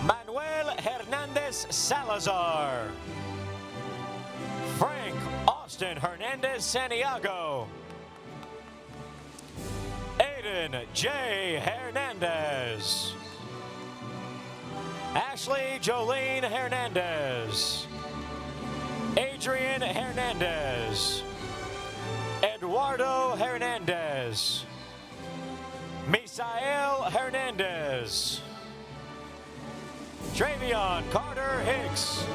Manuel Hernandez Salazar. Frank Austin Hernandez Santiago. Aiden J. Hernandez. Ashley Jolene Hernandez. Adrian Hernandez. Eduardo Hernandez. Misael Hernandez. Travion Carter Hicks.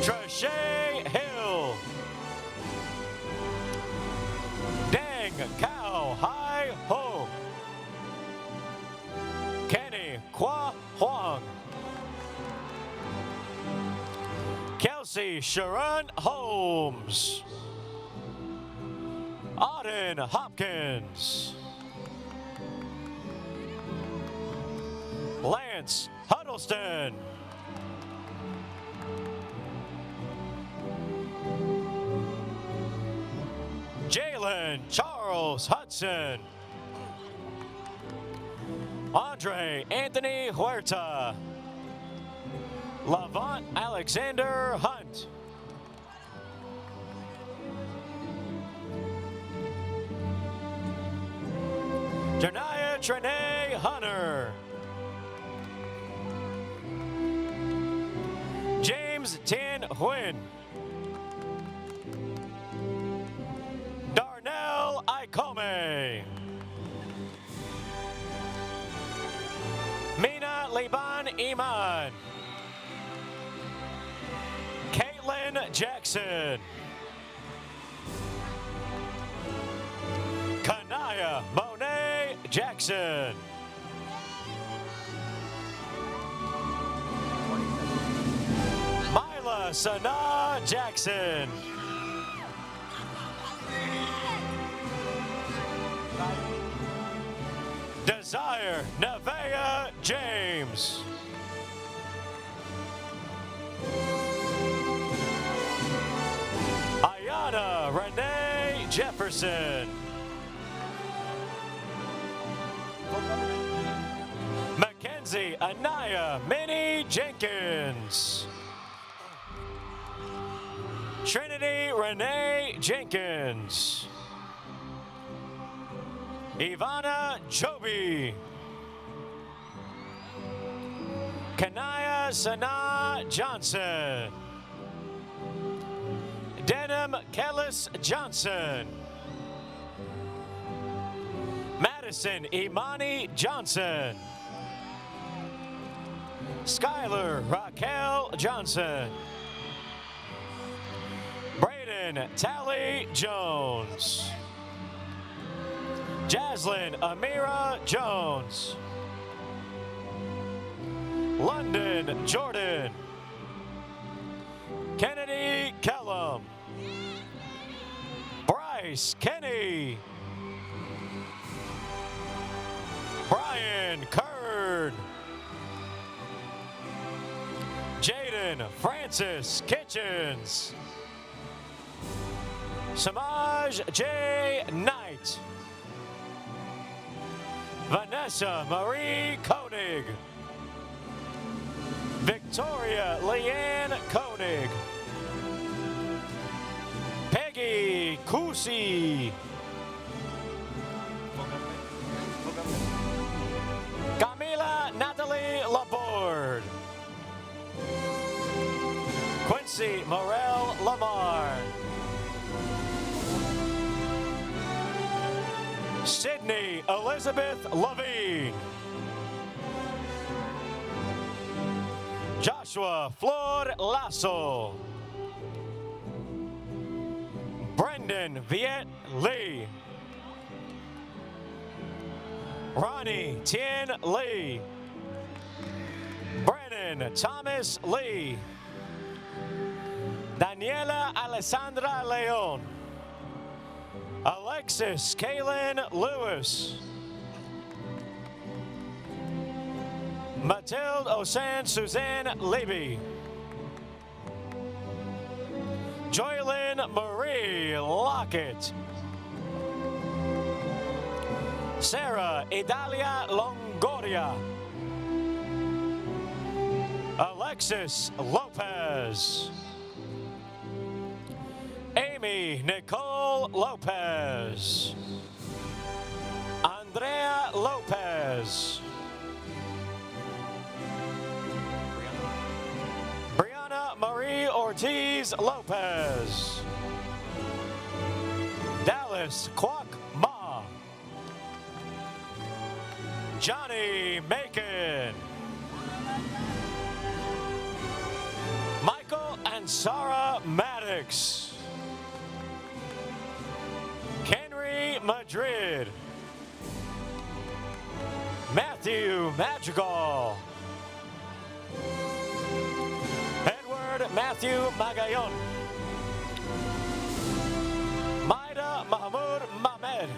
Trashay Hill. Dang Cao Hai Ho. Kenny Kwa Huang. Kelsey Sharon Holmes. Auden Hopkins. Lance Huddleston. Jalen Charles Hudson. Andre Anthony Huerta. Lavont Alexander Hunt. Janaya Trene Hunter. James Tin Huynh. Darnell Ikome. Mina Liban Iman. Caitlin Jackson. Kanaya Monet Jackson. Mila Sana Jackson. Desire Nevaeh James. Ayana Renee Jefferson. Mackenzie Anaya Minnie Jenkins. Trinity Renee Jenkins. Ivana Joby. Kanaya Sana Johnson. Denham Kellis Johnson. Madison Imani Johnson. Skylar Raquel Johnson. Braden Tally Jones. Jaslyn Amira Jones. London Jordan. Kennedy Kellum. Bryce Kenny. Brian Kern. Jaden Francis Kitchens. Samaj J. Knight. Vanessa Marie Koenig. Victoria Leanne Koenig. Peggy Kusi. Camila Natalie Laborde. Quincy Morel Lamar. Sydney Elizabeth Levine. Joshua Flor Lasso. Brendan Viet Lee. Ronnie Tien Lee. Brennan Thomas Lee. Daniela Alessandra Leon. Alexis Kaylin Lewis. Mathilde Osan Suzanne Levy. Joylyn Marie Lockett. Sarah Idalia Longoria. Alexis Lopez. Amy Nicole Lopez. Andrea Lopez. Brianna Marie Ortiz Lopez. Dallas Kwok Ma. Johnny Macon. Michael and Sarah Maddox. Henry Madrid. Matthew Madrigal. Edward Matthew Magayon. Maida Mahmoud Mahmed.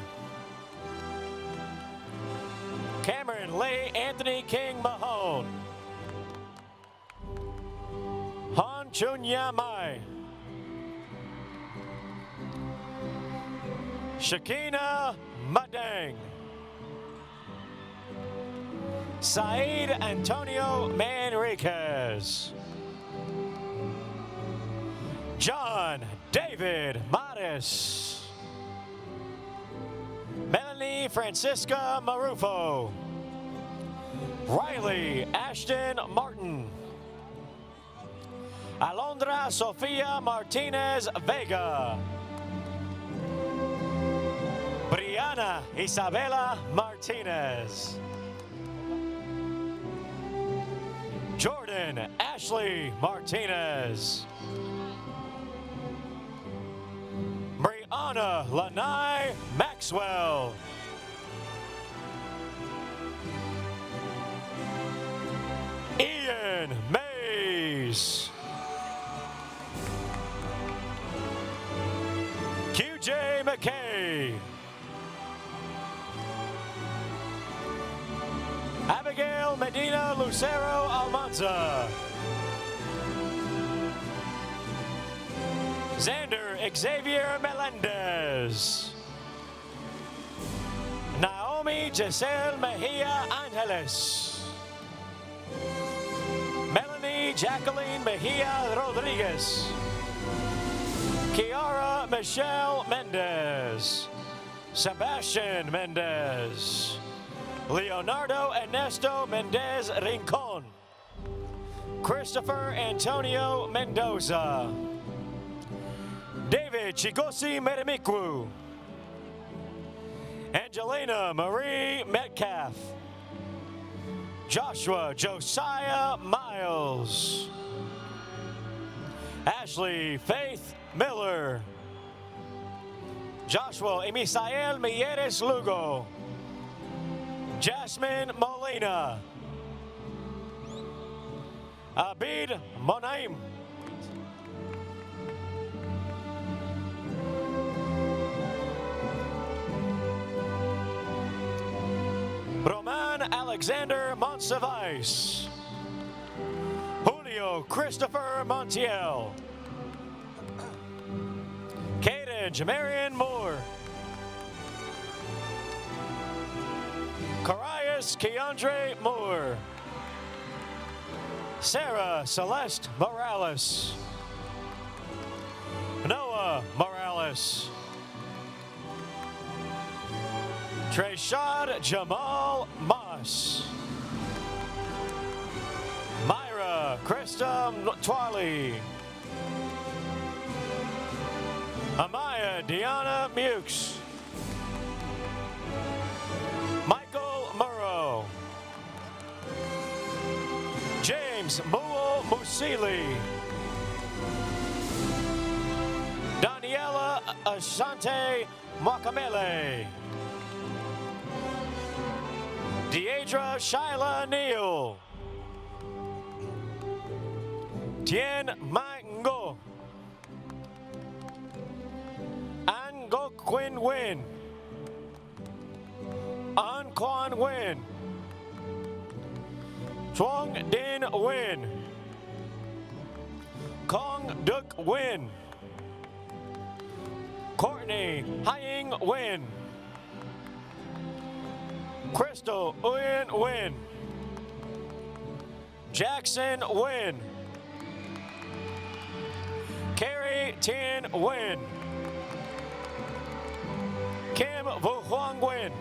Cameron Lee Anthony King Mahone. Han Chunya Mai. Shakina Madang. Said Antonio Manriquez. John David Mattis. Melanie Melanie Francisca Marufo. Riley Ashton Martin. Alondra Sofia Martinez Vega. Brianna Isabela Martinez. Jordan Ashley Martinez. Brianna Lanai Maxwell. Ian Mays. QJ McKay. Abigail Medina Lucero Almanza. Xander Xavier Melendez. Naomi Giselle Mejia Angeles. Melanie Jacqueline Mejia Rodriguez. Kiara Michelle Mendez. Sebastian Mendez. Leonardo Ernesto Mendez Rincon. Christopher Antonio Mendoza. David Chigosi Meremikwu. Angelina Marie Metcalf. Joshua Josiah Miles. Ashley Faith Miller. Joshua Emisael Mieres Lugo. Jasmine Molina. Abid Monaim. Roman Alexander Monsivice. Julio Christopher Montiel. Kaden Jamarian Moore. Carias Keandre Moore. Sarah Celeste Morales. Noah Morales. Treshad Jamal Moss. Myra Krista Twali. Amaya Deanna Mukes. Michael Murrow. James Muo Musili. Daniela Asante Makamele. Deidra Shyla Neal. Tien Mango. Ango Quinn Win. An Quan Win. Chuang Din Win. Kong Duk Win. Courtney Hying Win. Crystal Uyen Win. Jackson Win. Carrie Tien Win. Kim Vu Huang Win.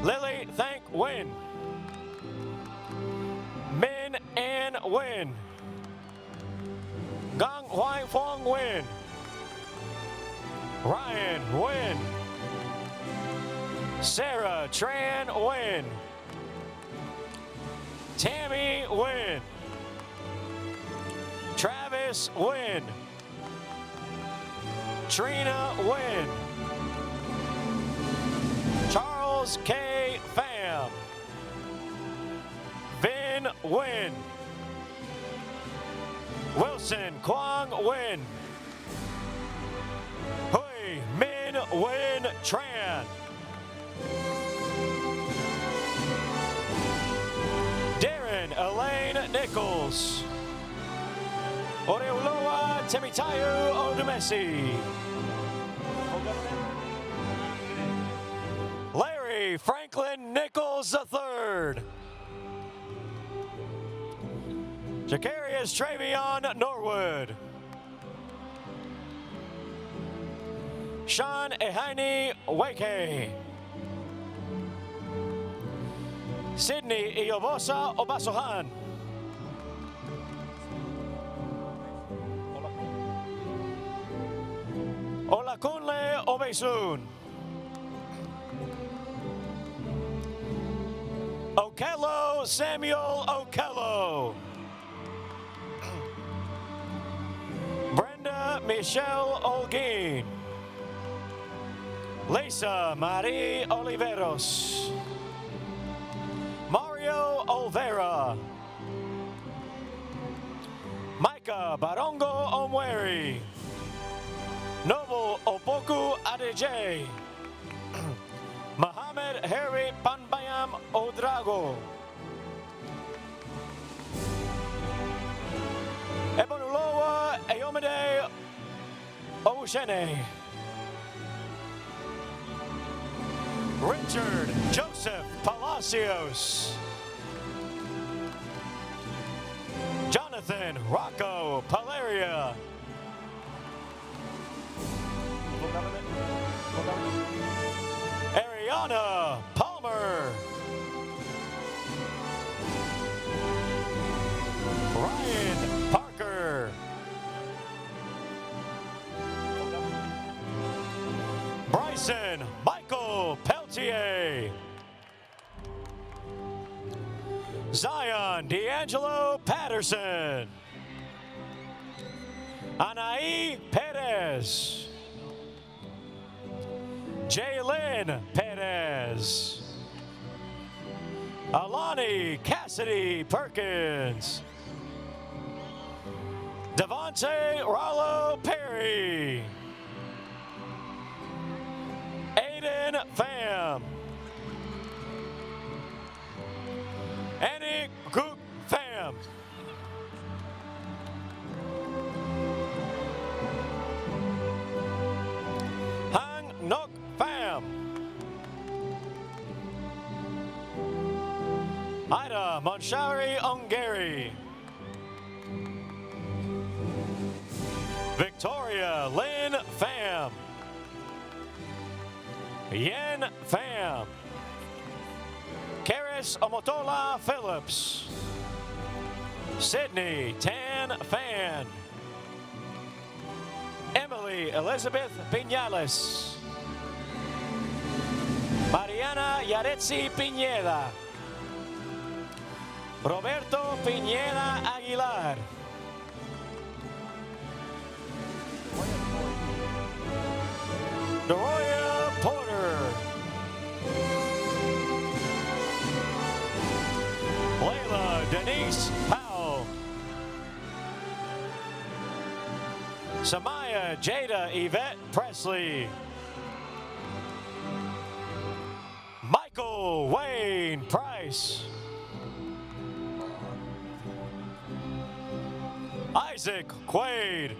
Lily Thank Win. Min An Win. Gang Huai Fong Win. Ryan Win. Sarah Tran Win. Tammy Win. Travis Win. Trina Win. Charles K. Pham. Vin Win. Wilson Kwang Win. Hui Min Win Tran. Darren Elaine Nichols. Oreoloa Temitayu Odumesi. Larry Franklin Nichols III. Jacarius Travion Norwood. Sean Ehaini Weke. Sydney Iobosa Obasohan. Olakunle Obesun. Okello Samuel Okello. Brenda Michelle Olguin. Lisa Marie Oliveros. Mario Olvera. Micah Barongo Omweri. Noble Opoku Adeje. Mohammed Harry Panbayam Odrago. Ebonulowa Eyomide Oshene. Richard Joseph Palacios. Jonathan Rocco Paleria. Ariana Palmer. Ryan Parker. Bryson Michael Peltier. Zion D'Angelo Patterson. Anaí Perez. Jaylyn Perez. Alani Cassidy Perkins. Devontae Rollo Perry. Aiden Pham. Annie Gook Pham. Hang Nok Pham. Ida Monshari Ongeri. Victoria Lynn Pham. Yen Pham. Karis Omotola Phillips. Sydney Tan Fan. Emily Elizabeth Piñales. Mariana Yaretsi Piñeda. Roberto Piñeda Aguilar. Doroya Porter. Layla Denise Powell. Samaya Jada Yvette Presley. Michael Wayne Price. Isaac Quaid.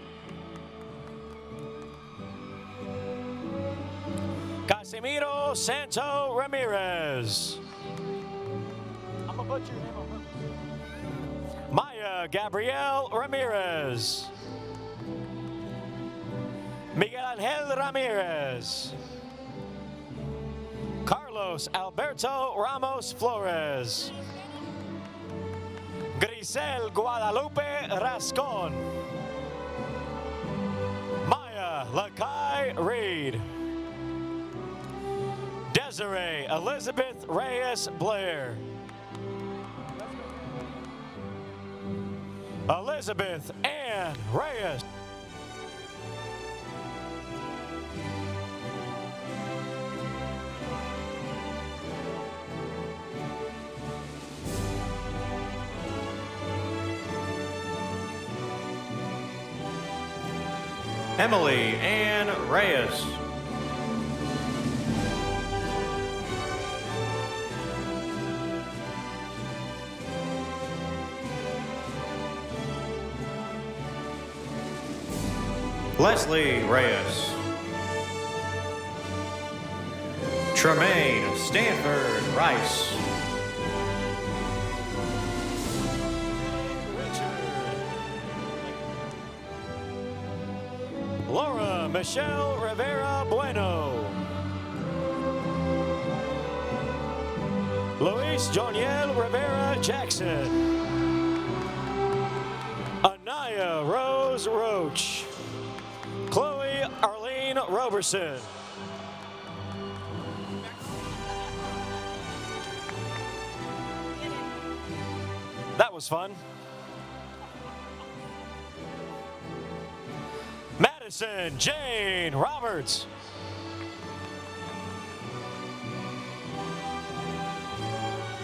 Casimiro Santo Ramirez. I'm gonna butcher your name. Maya Gabrielle Ramirez. Miguel Angel Ramirez. Carlos Alberto Ramos Flores. Grisel Guadalupe Rascon. Maya Lakai Reed. Desiree Elizabeth Reyes Blair. Elizabeth Ann Reyes. Emily Ann Reyes. Leslie Reyes. Tremaine Stanford Rice. Laura Michelle Rivera Bueno. Luis Joniel Rivera Jackson. Anaya Rose Roach. Chloe Arlene Roberson. That was fun. Madison Jane Roberts.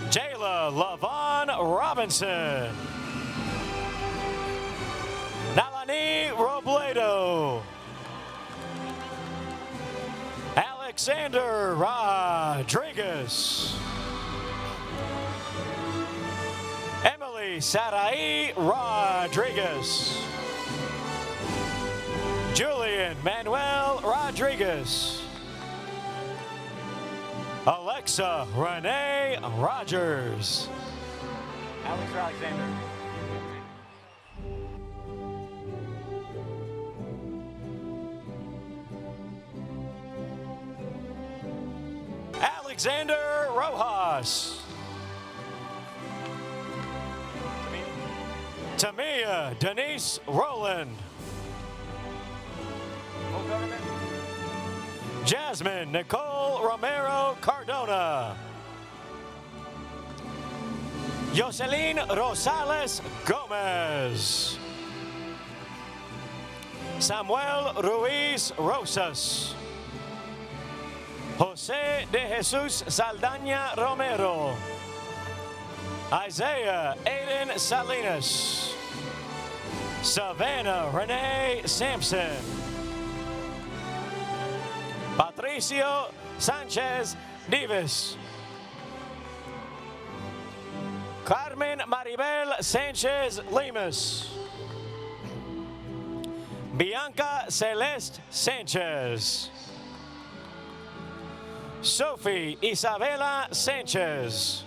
Jayla Lavon Robinson. Nalani Robledo. Alexander Rodriguez. Emily Sarai Rodriguez. Julian Manuel Rodriguez. Alexa Renee Rogers. Alex or Alexander? Alexander Rojas. Tamia Denise Rowland. Full government? Jasmine Nicole Romero Cardona. Jocelyn Rosales Gomez. Samuel Ruiz Rosas. Jose de Jesus Saldaña Romero. Isaiah Aiden Salinas. Savannah Renee Sampson. Patricio Sanchez Neves. Carmen Maribel Sanchez Lemus. Bianca Celeste Sanchez. Sophie Isabela Sanchez.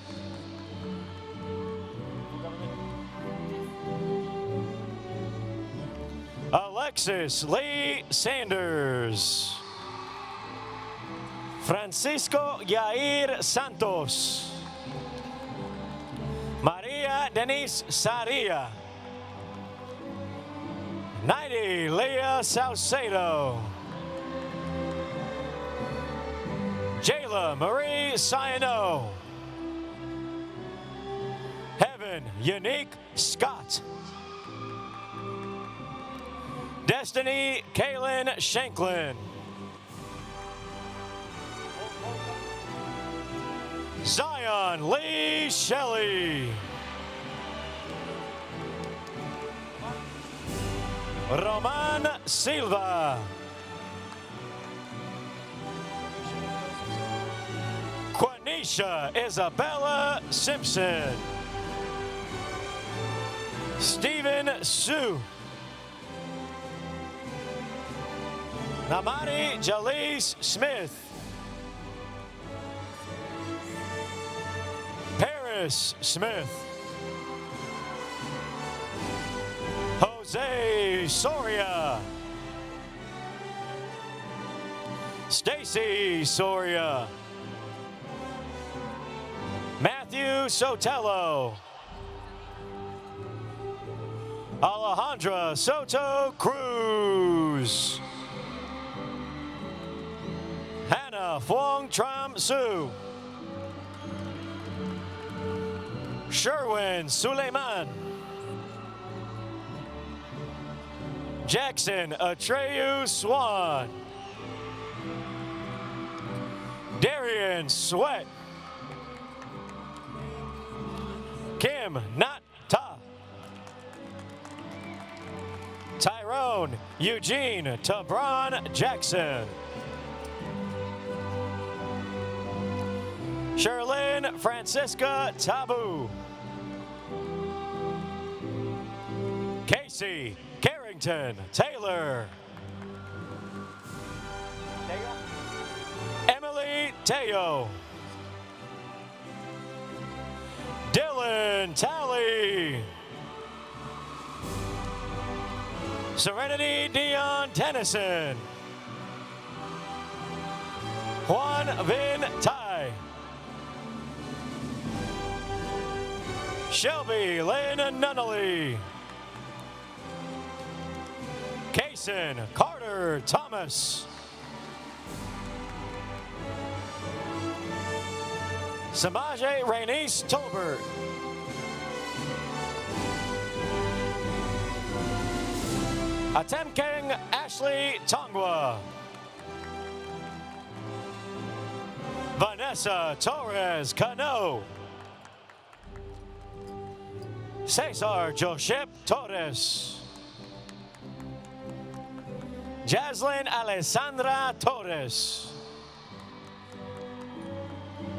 Alexis Lee Sanders. Francisco Yair Santos. Maria Denise Saria. Nighty Leah Salcedo. Jayla Marie Siano. Heaven Unique Scott. Destiny Kaylin Shanklin. Zion Lee Shelley. Roman Silva. Quanisha Isabella Simpson. Stephen Sue. Namari Jalise Smith. Paris Smith. Jose Soria. Stacy Soria. Matthew Sotelo. Alejandra Soto Cruz. Hannah Phuong Tram Su. Sherwin Suleiman. Jackson Atreyu Swan. Darian Sweat. Kim Nata. Tyrone Eugene Tabron Jackson. Sherlyn Francisca Tabu. Casey Carrington Taylor. Emily Teo. Dylan Talley. Serenity Dion Tennyson. Juan Vin Tai. Shelby Lynn Nunnally. Kason Carter Thomas. Samaje Rainice Tolbert. Atemkeng Ashley Tongwa. Vanessa Torres Cano. Cesar Josep Torres. Jaslyn Alessandra Torres.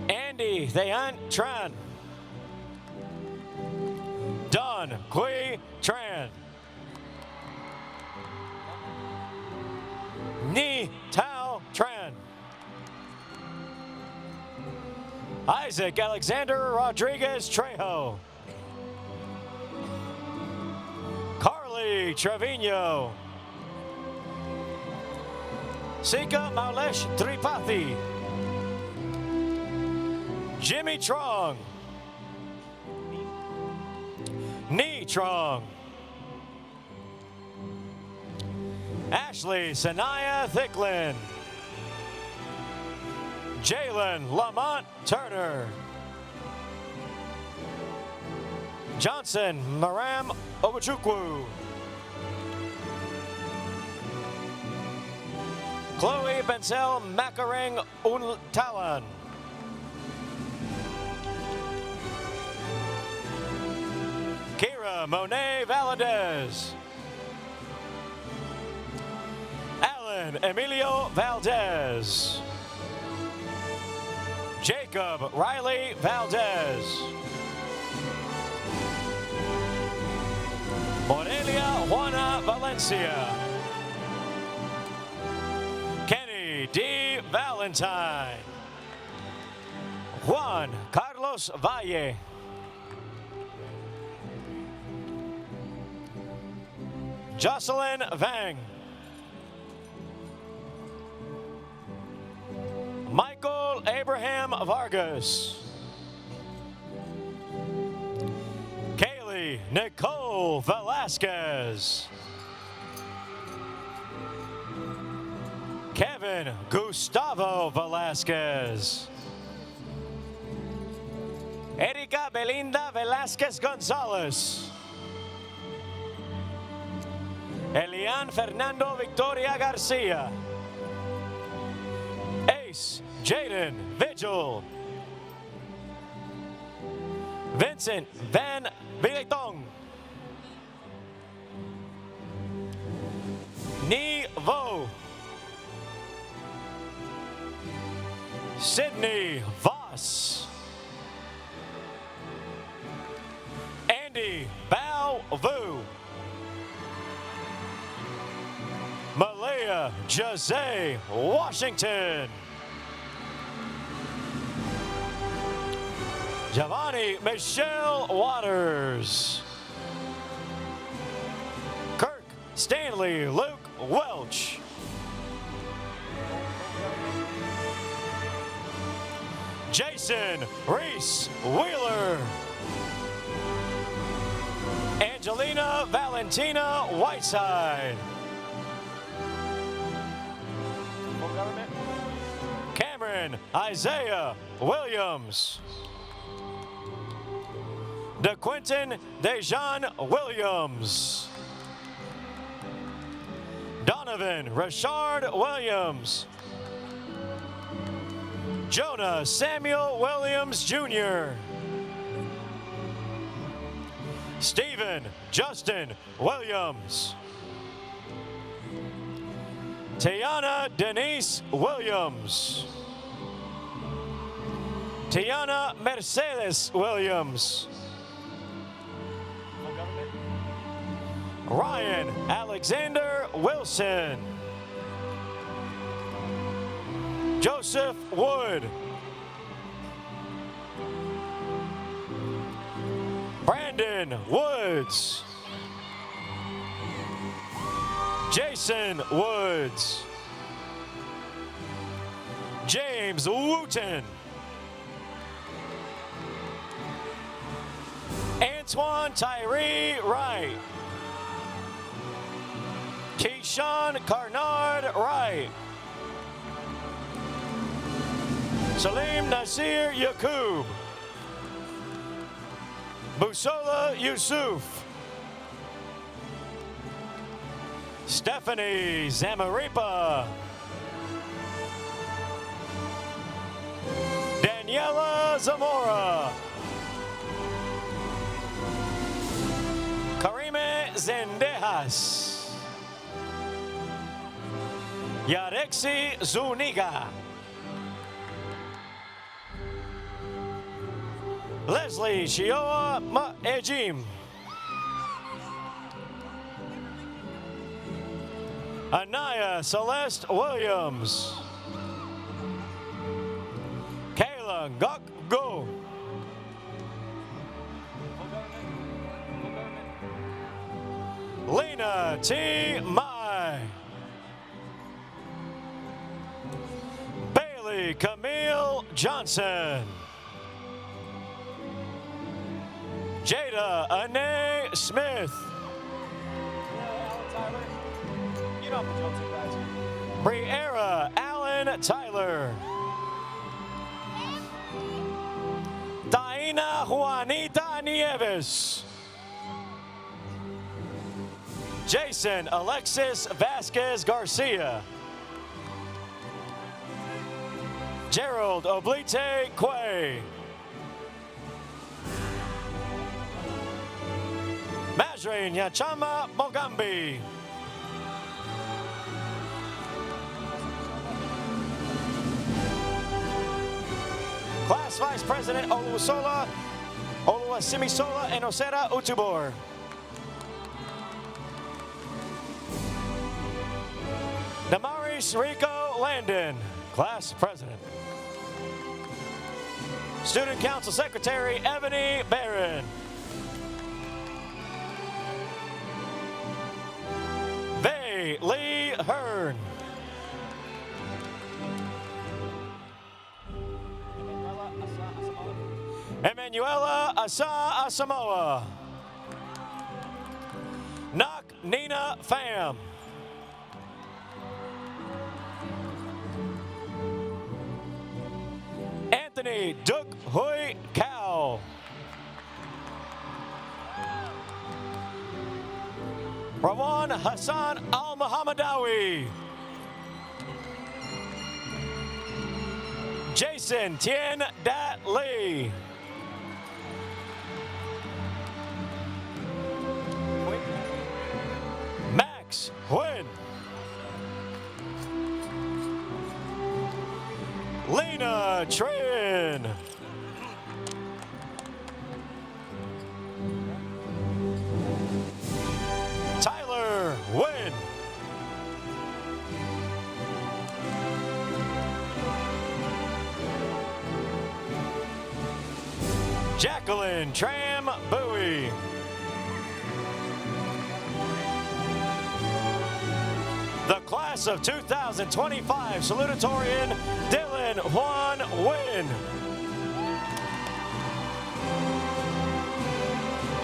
Andy Thean Tran. Don Kui Tran. Ni Tao Tran. Isaac Alexander Rodriguez Trejo. Carly Trevino. Sika Maulesh Tripathi. Jimmy Trong. Nee Trong. Ashley Sanaya Thicklin. Jalen Lamont Turner. Johnson Maram Obachukwu. Chloe Benzel Makareng Untalan. Kira Monet Valadez. Alan Emilio Valdez. Jacob Riley Valdez. Morelia Juana Valencia. Kenny D. Valentine. Juan Carlos Valle. Jocelyn Vang. Michael Abraham Vargas. Kaylee Nicole Velasquez. Kevin Gustavo Velasquez. Erika Belinda Velasquez Gonzalez. Elian Fernando Victoria Garcia. Ace Jaden Vigil. Vincent Van Villetong. Ni Vo. Sydney Voss. Andy Bao Vu. Malaya Jose Washington. Giovanni Michelle Waters. Kirk Stanley Luke Welch. Jason Reese Wheeler. Angelina Valentina Whiteside. Cameron Isaiah Williams. DeQuinton Dejan Williams. Donovan Rashard Williams. Jonah Samuel Williams Jr. Stephen Justin Williams. Tiana Denise Williams. Tiana Mercedes Williams. Ryan Alexander Wilson. Joseph Wood. Brandon Woods. Jason Woods. James Wooten. Antoine Tyree Wright. Keyshawn Carnard Wright. Salim Nasir Yaqub. Busola Yusuf. Stephanie Zamaripa. Daniela Zamora. Karime Zendejas. Yarexi Zuniga. Leslie Shioa Ma'ejim. Anaya Celeste Williams. Kayla Ngokgo. Lena T. Mai. Bailey Camille Johnson. Jada Ane Smith. You know the jokes, guys. Briera Allen Tyler. Taina Juanita Nieves. Jason Alexis Vasquez Garcia. Gerald Oblite Quay. Majrin Yachama Mogambi. Class Vice President Oluwasimisola Enosera Utubor. Damaris Rico Landon, Class President. Student Council Secretary Ebony Barron. Vay Lee Hearn. Emanuela Asa Asamoah. Nak Nina Pham. Anthony Duk Hui Cao. Rawan Hassan Al Muhammadawi. Jason Tien Dat Lee. Max Nguyen. Lena Tran. Tyler Nguyen. Jacqueline Tram Bowie. The class of 2025 Salutatorian Dylan Juan Nguyen.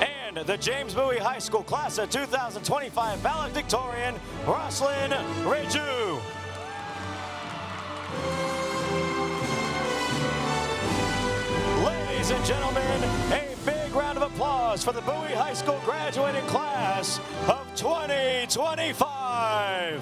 And the James Bowie High School class of 2025 Valedictorian Roslyn Reju. Ladies and gentlemen, a big round of applause for the Bowie High School graduating class of 2025.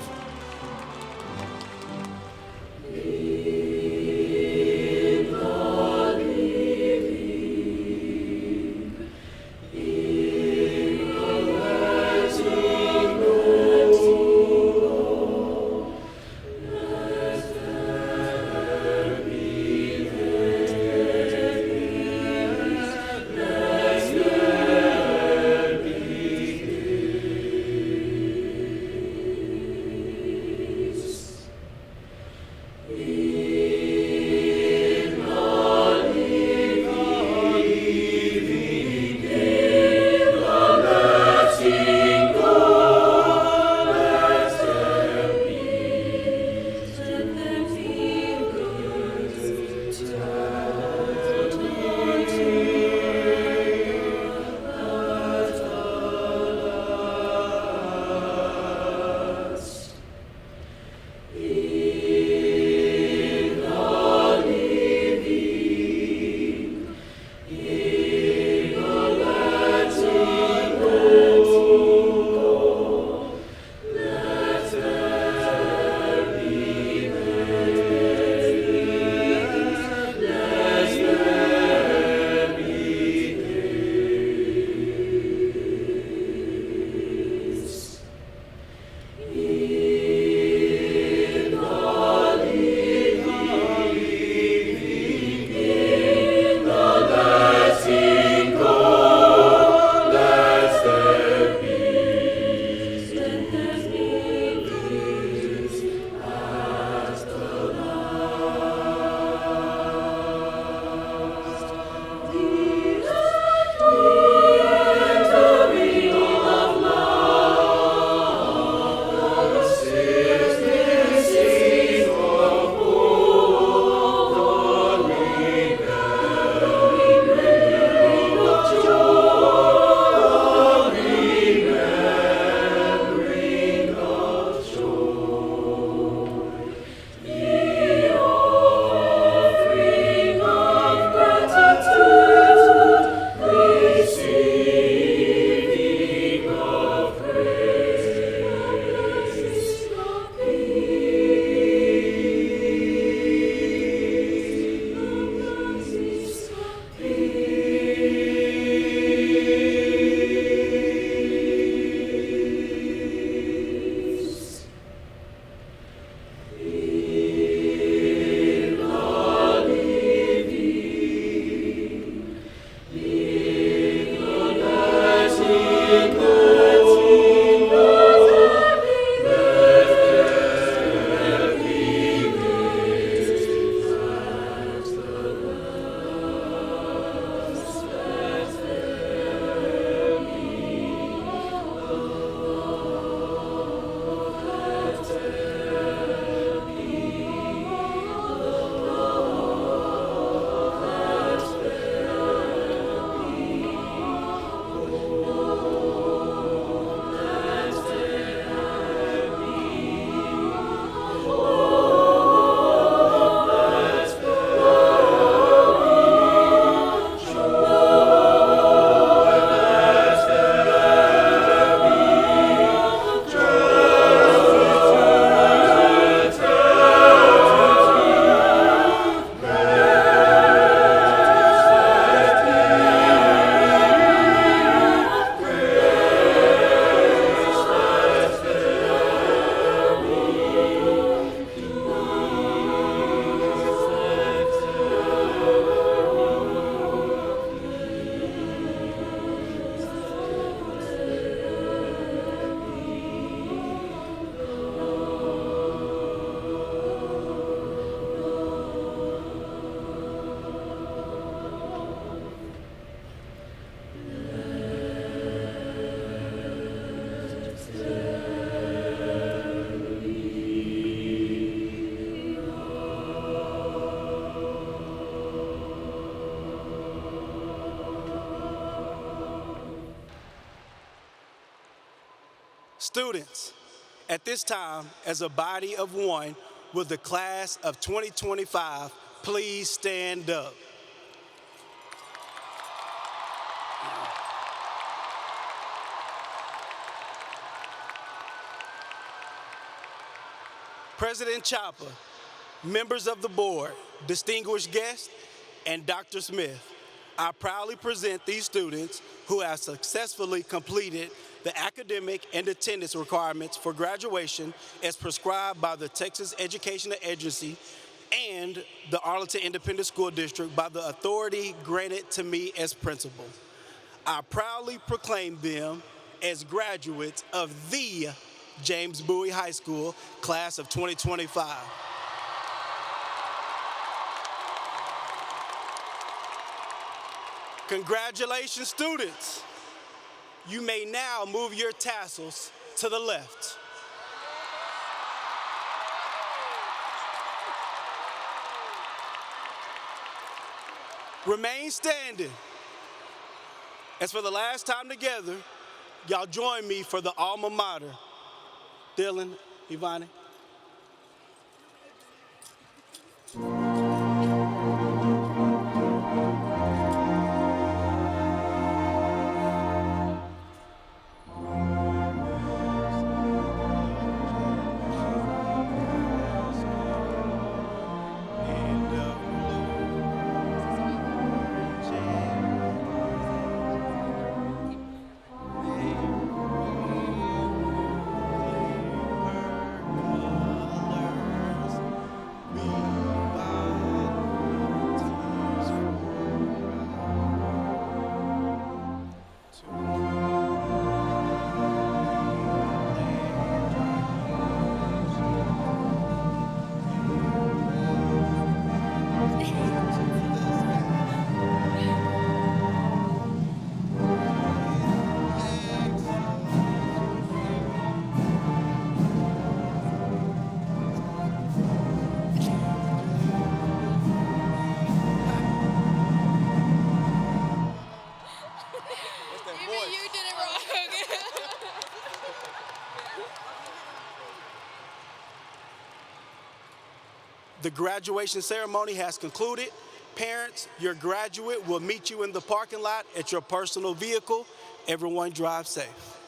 Students, at this time, as a body of one, will the class of 2025 please stand up? President Chopper, members of the board, distinguished guests, and Dr. Smith, I proudly present these students who have successfully completed the academic and attendance requirements for graduation as prescribed by the Texas Educational Agency and the Arlington Independent School District by the authority granted to me as principal. I proudly proclaim them as graduates of the James Bowie High School, class of 2025. Congratulations, students. You may now move your tassels to the left. Remain standing. As for the last time together, y'all join me for the Alma Mater. Dylan, Ivani. The graduation ceremony has concluded. Parents, your graduate will meet you in the parking lot at your personal vehicle. Everyone drive safe.